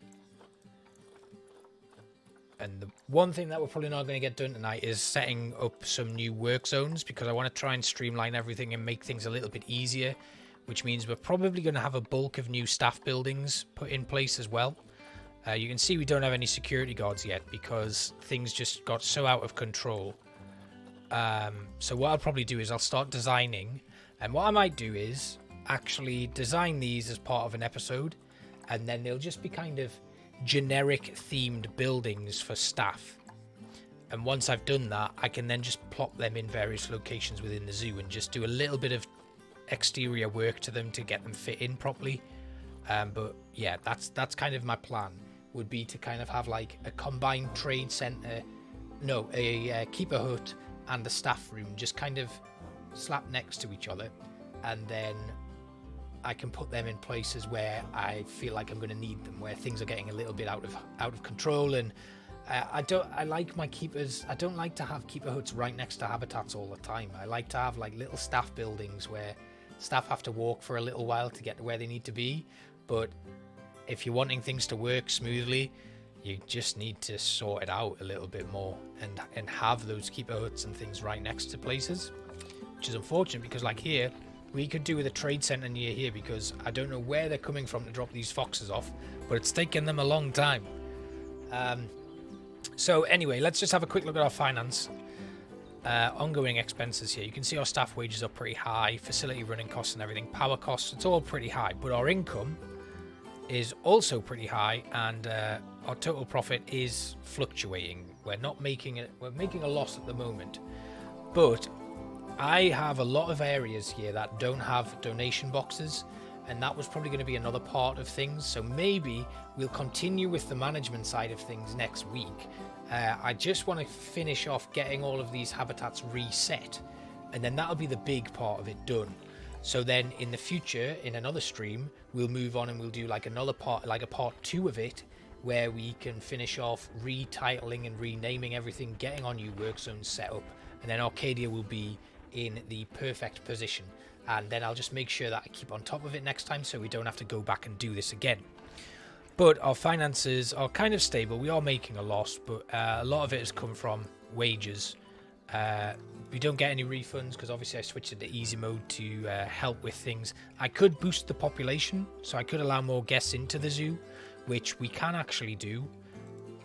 Speaker 1: And the one thing that we're probably not going to get done tonight is setting up some new work zones, because I want to try and streamline everything and make things a little bit easier, which means we're probably going to have a bulk of new staff buildings put in place as well. You can see we don't have any security guards yet because things just got so out of control. So what I'll probably do is I'll start designing, and what I might do is actually design these as part of an episode, and then they'll just be kind of generic themed buildings for staff. And once I've done that, I can then just plop them in various locations within the zoo and just do a little bit of exterior work to them to get them fit in properly. But yeah, that's kind of my plan, would be to kind of have like a combined trade center, no, a keeper hut and a staff room just kind of slap next to each other, and then I can put them in places where I feel like I'm going to need them, where things are getting a little bit out of control. And I like my keepers. I don't like to have keeper huts right next to habitats all the time. I like to have like little staff buildings where staff have to walk for a little while to get to where they need to be. But if you're wanting things to work smoothly, you just need to sort it out a little bit more and have those keeper huts and things right next to places, which is unfortunate because like here, we could do with a trade center near here, because I don't know where they're coming from to drop these foxes off, but it's taken them a long time. So anyway, let's just have a quick look at our finance. ongoing expenses here, you can see our staff wages are pretty high, facility running costs and everything, power costs, it's all pretty high, but our income is also pretty high, and our total profit is fluctuating. We're not making it, we're making a loss at the moment, but I have a lot of areas here that don't have donation boxes, and that was probably going to be another part of things, so maybe we'll continue with the management side of things next week. I just want to finish off getting all of these habitats reset, and then that'll be the big part of it done. So then in the future, in another stream, we'll move on and we'll do like another part, like a part 2 of it, where we can finish off retitling and renaming everything, getting our new work zones set up, and then Arcadia will be in the perfect position. And then I'll just make sure that I keep on top of it next time, so we don't have to go back and do this again. But our finances are kind of stable. We are making a loss, but a lot of it has come from wages. We don't get any refunds because obviously I switched it to easy mode to help with things. I could boost the population, so I could allow more guests into the zoo, which we can actually do,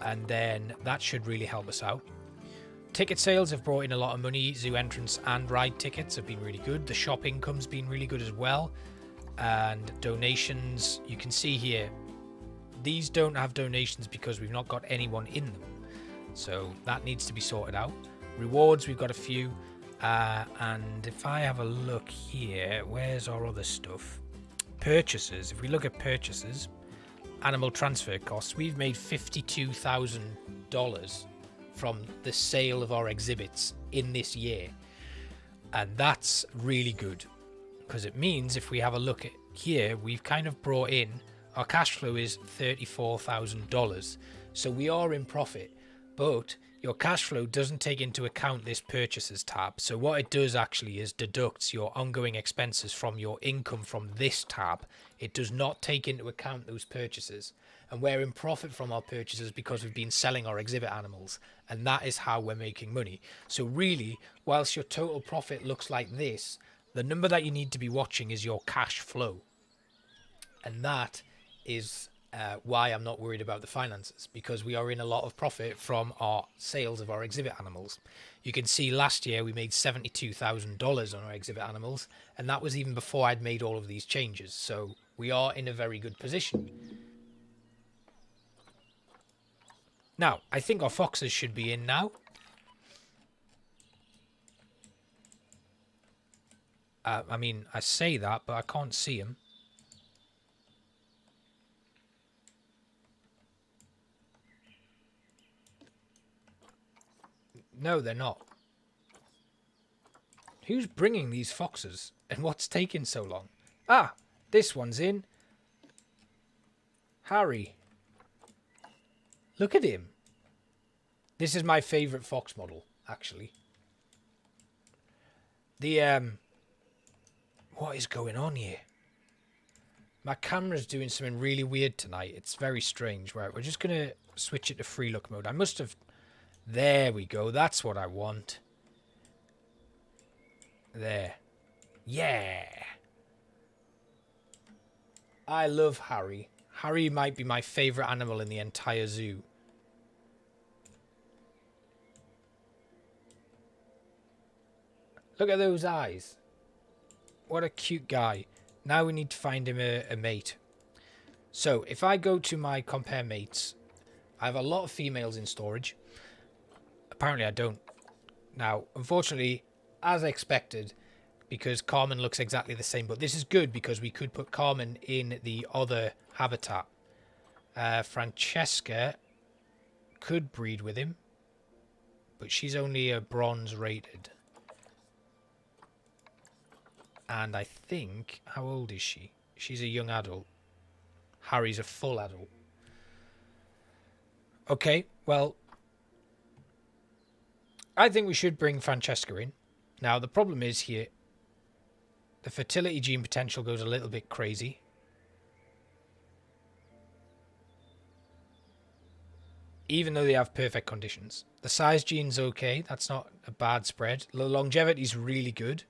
Speaker 1: and then that should really help us out. Ticket sales have brought in a lot of money. Zoo entrance and ride tickets have been really good. The shop income's been really good as well. And donations, you can see here, these don't have donations because we've not got anyone in them. So that needs to be sorted out. Rewards, we've got a few. And if I have a look here, where's our other stuff? Purchases. If we look at purchases, animal transfer costs, we've made $52,000 from the sale of our exhibits in this year. And that's really good, because it means if we have a look at here, we've kind of brought in, our cash flow is $34,000. So we are in profit, but your cash flow doesn't take into account this purchases tab. So what it does actually is deducts your ongoing expenses from your income from this tab. It does not take into account those purchases. And we're in profit from our purchases because we've been selling our exhibit animals. And that is how we're making money. So really, whilst your total profit looks like this, the number that you need to be watching is your cash flow. And that is why I'm not worried about the finances, because we are in a lot of profit from our sales of our exhibit animals. You can see last year we made $72,000 on our exhibit animals, and that was even before I'd made all of these changes. So we are in a very good position. Now, I think our foxes should be in now. I mean, I say that, but I can't see them. No, they're not. Who's bringing these foxes? And what's taking so long? Ah, this one's in. Harry. Look at him. This is my favourite fox model, actually. What is going on here? My camera's doing something really weird tonight. It's very strange. Right, we're just going to switch it to free look mode. I must have... There we go. That's what I want. There. Yeah. I love Harry. Harry might be my favourite animal in the entire zoo. Look at those eyes. What a cute guy. Now we need to find him a mate. So if I go to my compare mates, I have a lot of females in storage. Apparently I don't. Now, unfortunately, as expected, because Carmen looks exactly the same, but this is good because we could put Carmen in the other habitat. Francesca could breed with him, but she's only a bronze rated. And I think, how old is she? She's a young adult. Harry's a full adult. Okay, well, I think we should bring Francesca in. Now, the problem is here, the fertility gene potential goes a little bit crazy. Even though they have perfect conditions. The size gene's okay. That's not a bad spread. The longevity's really good.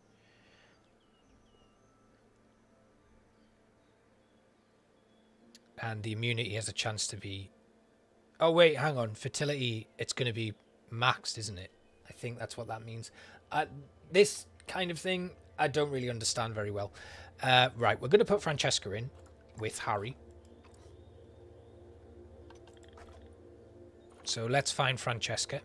Speaker 1: And the immunity has a chance to be... Oh, wait, hang on. Fertility, it's going to be maxed, isn't it? I think that's what that means. This kind of thing, I don't really understand very well. Right, we're going to put Francesca in with Harry. So let's find Francesca.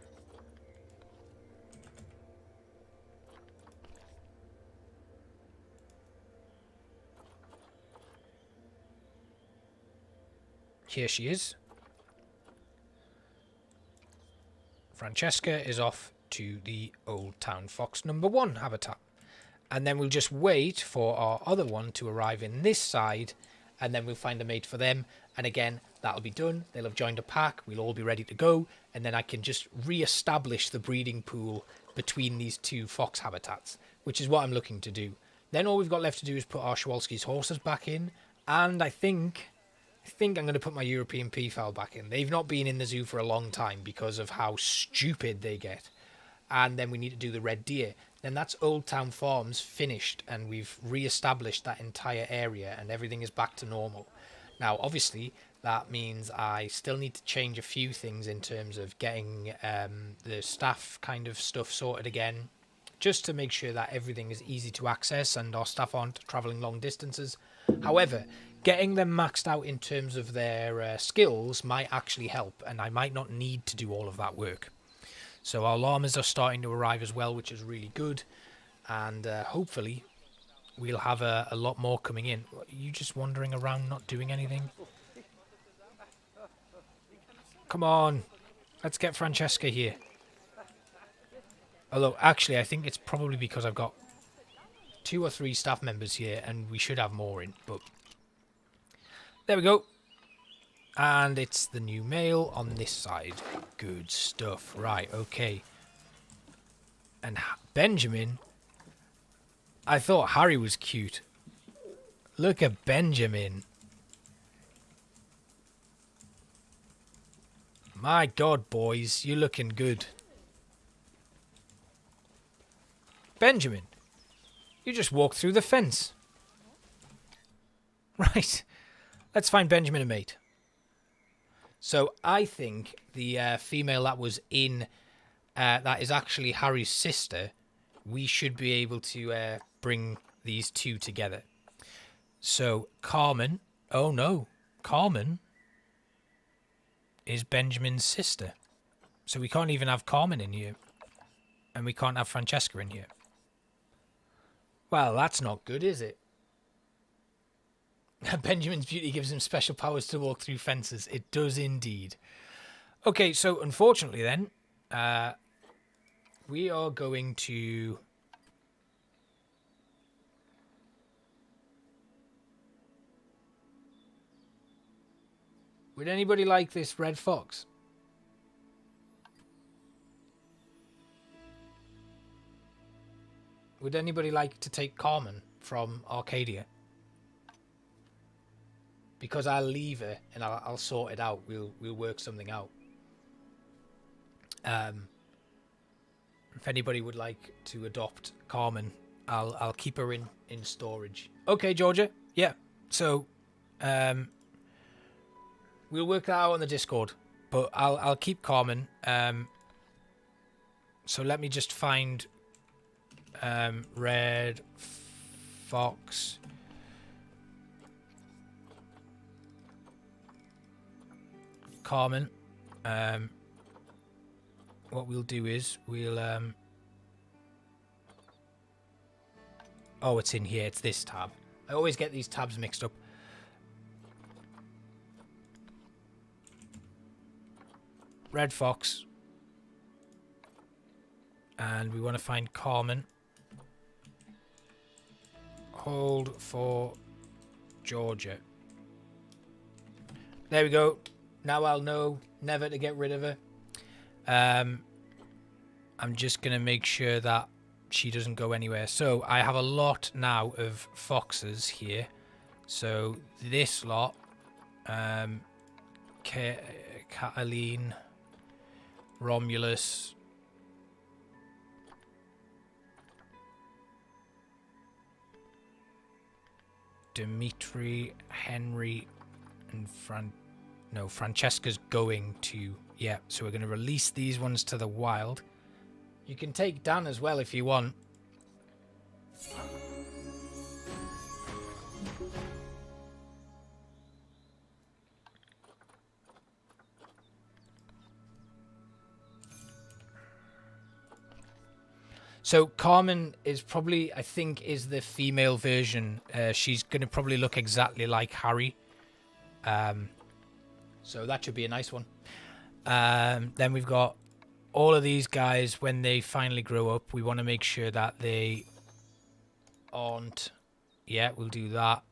Speaker 1: Here she is. Francesca is off to the Old Town Fox #1 habitat. And then we'll just wait for our other one to arrive in this side, and then we'll find a mate for them. And again, that'll be done. They'll have joined a pack. We'll all be ready to go. And then I can just re-establish the breeding pool between these two fox habitats, which is what I'm looking to do. Then all we've got left to do is put our Schwalski's horses back in. And I think I'm going to put my European peafowl back in. They've not been in the zoo for a long time because of how stupid they get. And then we need to do the red deer. Then that's Old Town Farms finished, and we've re-established that entire area, and everything is back to normal. Now, obviously, that means I still need to change a few things in terms of getting the staff kind of stuff sorted again, just to make sure that everything is easy to access and our staff aren't travelling long distances. However, getting them maxed out in terms of their skills might actually help, and I might not need to do all of that work. So our llamas are starting to arrive as well, which is really good. And hopefully we'll have a lot more coming in. Are you just wandering around not doing anything? Come on. Let's get Francesca here. Although, actually, I think it's probably because I've got 2 or 3 staff members here, and we should have more in. But there we go. And it's the new male on this side. Good stuff. Right, okay. And Benjamin. I thought Harry was cute. Look at Benjamin. My God, boys. You're looking good. Benjamin. You just walked through the fence. Right. Let's find Benjamin a mate. So I think the female that was in, that is actually Harry's sister, we should be able to bring these two together. So Carmen, oh no, Carmen is Benjamin's sister. So we can't even have Carmen in here. And we can't have Francesca in here. Well, that's not good, is it? Benjamin's beauty gives him special powers to walk through fences. It does indeed. Okay, so unfortunately then, we are going to... Would anybody like this red fox? Would anybody like to take Carmen from Arcadia? Because I'll leave her and I'll sort it out. We'll work something out. If anybody would like to adopt Carmen, I'll keep her in storage. Okay, Georgia. Yeah. So, we'll work that out on the Discord. But I'll keep Carmen. So let me just find red fox. Carmen. What we'll do is we'll oh, it's in here. It's this tab. I always get these tabs mixed up. Red fox. And we want to find Carmen. Hold for Georgia. There we go. Now I'll know never to get rid of her. I'm just going to make sure that she doesn't go anywhere. So I have a lot now of foxes here. So this lot, Cataline, Romulus, Dimitri, Henry, and Francesca's going to... Yeah, so we're going to release these ones to the wild. You can take Dan as well if you want. So Carmen is probably, I think, is the female version. She's going to probably look exactly like Harry. So that should be a nice one. Then we've got all of these guys. When they finally grow up, we want to make sure that they aren't. Yeah, we'll do that.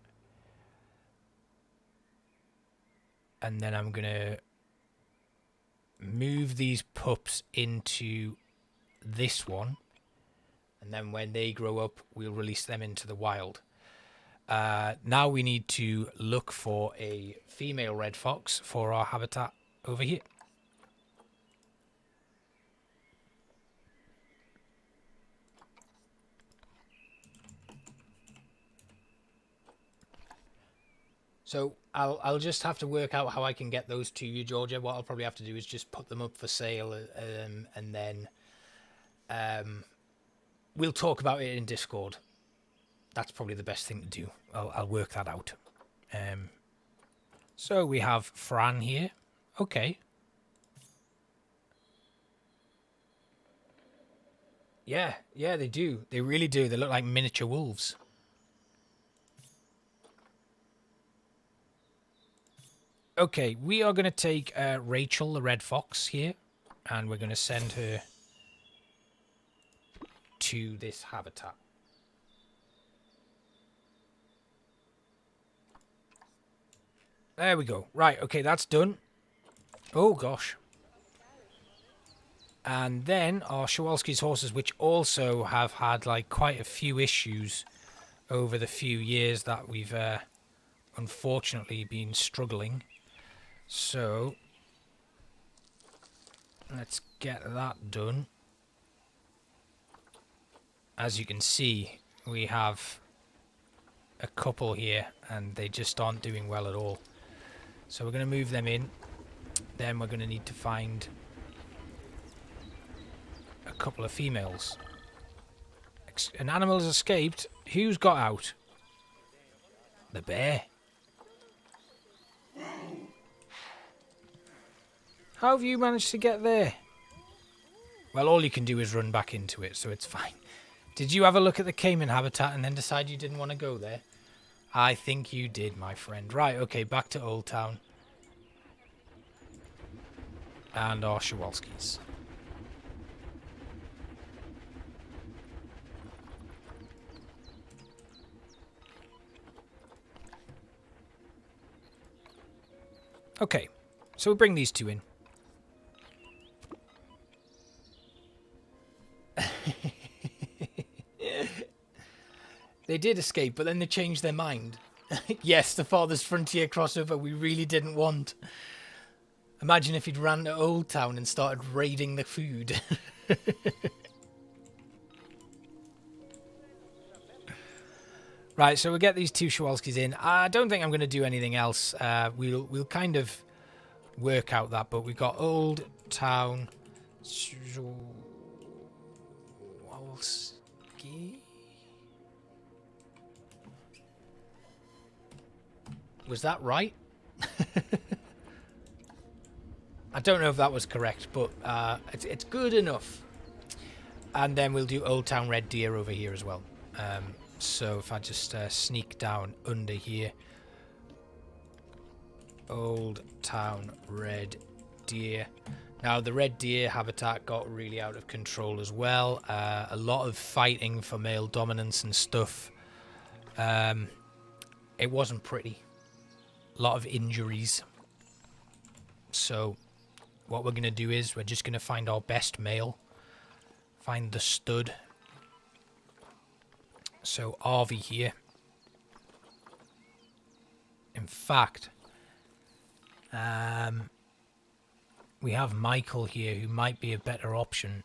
Speaker 1: And then I'm going to move these pups into this one. And then when they grow up, we'll release them into the wild. Now we need to look for a female red fox for our habitat over here. So I'll just have to work out how I can get those to you, Georgia. What I'll probably have to do is just put them up for sale, and then we'll talk about it in Discord. That's probably the best thing to do. I'll work that out. So we have Fran here. Okay. Yeah, they do. They really do. They look like miniature wolves. Okay, we are going to take Rachel, the red fox here, and we're going to send her to this habitat. There we go. Right, okay, that's done. Oh, gosh. And then our Shawalski's horses, which also have had, like, quite a few issues over the few years that we've, unfortunately, been struggling. So, let's get that done. As you can see, we have a couple here, and they just aren't doing well at all. So we're going to move them in. Then we're going to need to find a couple of females. An animal has escaped. Who's got out? The bear. How have you managed to get there? Well, all you can do is run back into it, so it's fine. Did you have a look at the caiman habitat and then decide you didn't want to go there? I think you did, my friend. Right, okay, back to Old Town. And our Shawalskis. Okay, so we'll bring these two in. They did escape, but then they changed their mind. Yes, the farthest frontier crossover we really didn't want. Imagine if he'd ran to Old Town and started raiding the food. Right, so we'll get these two Shawalskis in. I don't think I'm going to do anything else. We'll kind of work out that, but we've got Old Town Shawalski. Was that right? I don't know if that was correct, but it's good enough. And then we'll do Old Town Red Deer over here as well. So if I just sneak down under here. Old Town Red Deer. Now, the red deer habitat got really out of control as well. A lot of fighting for male dominance and stuff. It wasn't pretty. A lot of injuries. So what we're going to do is we're just going to find our best male. Find the stud. So Arvi here. In fact, we have Michael here who might be a better option.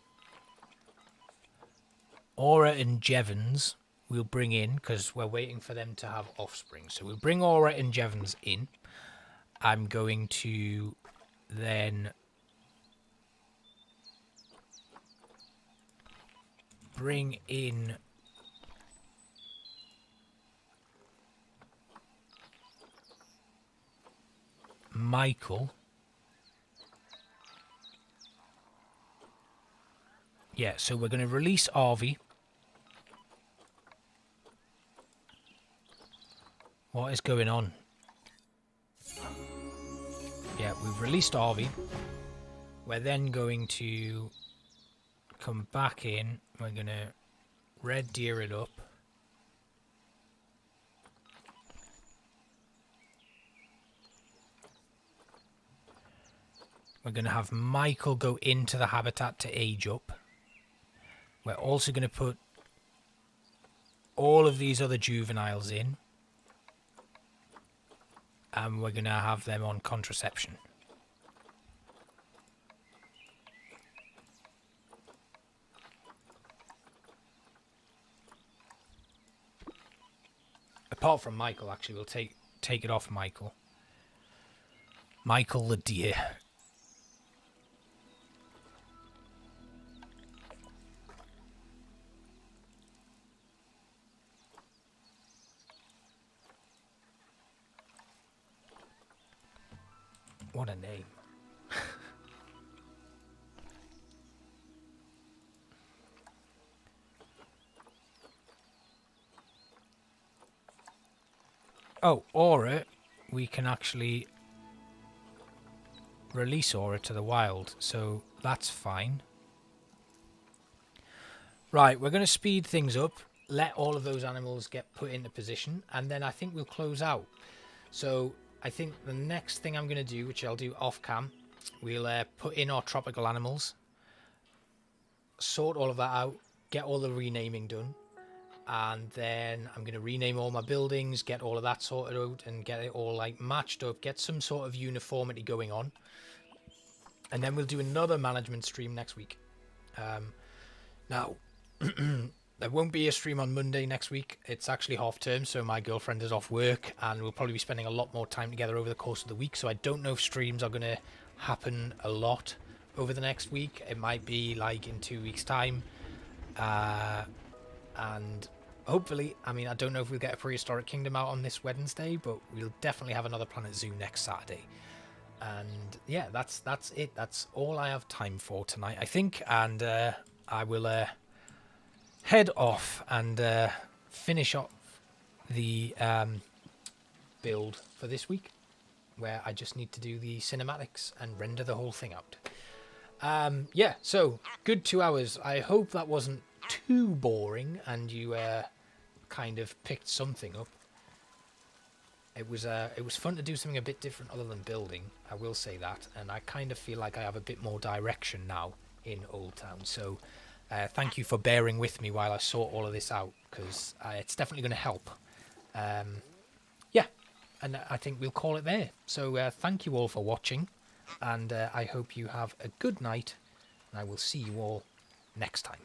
Speaker 1: Aura and Jevons we'll bring in because we're waiting for them to have offspring. So we'll bring Aura and Jevons in. I'm going to then bring in Michael. Yeah, so we're going to release Arvy. What is going on? Yeah, we've released Arvy. We're then going to come back in. We're going to red deer it up. We're going to have Michael go into the habitat to age up. We're also going to put all of these other juveniles in. And we're going to have them on contraception. Apart from Michael, actually, we'll take it off Michael. Michael the deer. What a name. Oh, Aura, we can actually release Aura to the wild, so that's fine. Right, we're going to speed things up, let all of those animals get put into position, and then I think we'll close out. So I think the next thing I'm going to do, which I'll do off cam, we'll put in our tropical animals, sort all of that out, get all the renaming done, and then I'm going to rename all my buildings, get all of that sorted out, and get it all like matched up, get some sort of uniformity going on, and then we'll do another management stream next week. Now, there won't be a stream on Monday next week. It's actually half term, so my girlfriend is off work, and we'll probably be spending a lot more time together over the course of the week, so I don't know if streams are going to happen a lot over the next week. It might be like in 2 weeks' time, and hopefully, I mean, I don't know if we'll get a Prehistoric Kingdom out on this Wednesday, but we'll definitely have another Planet Zoo next Saturday. And yeah, that's it. That's all I have time for tonight, I think, and I will head off and finish off the build for this week, where I just need to do the cinematics and render the whole thing out. Yeah, so good 2 hours. I hope that wasn't too boring and you kind of picked something up. It was fun to do something a bit different other than building, I will say that, and I kind of feel like I have a bit more direction now in Old Town. So thank you for bearing with me while I sort all of this out, because it's definitely going to help. Yeah, and I think we'll call it there. So thank you all for watching, and I hope you have a good night, and I will see you all next time.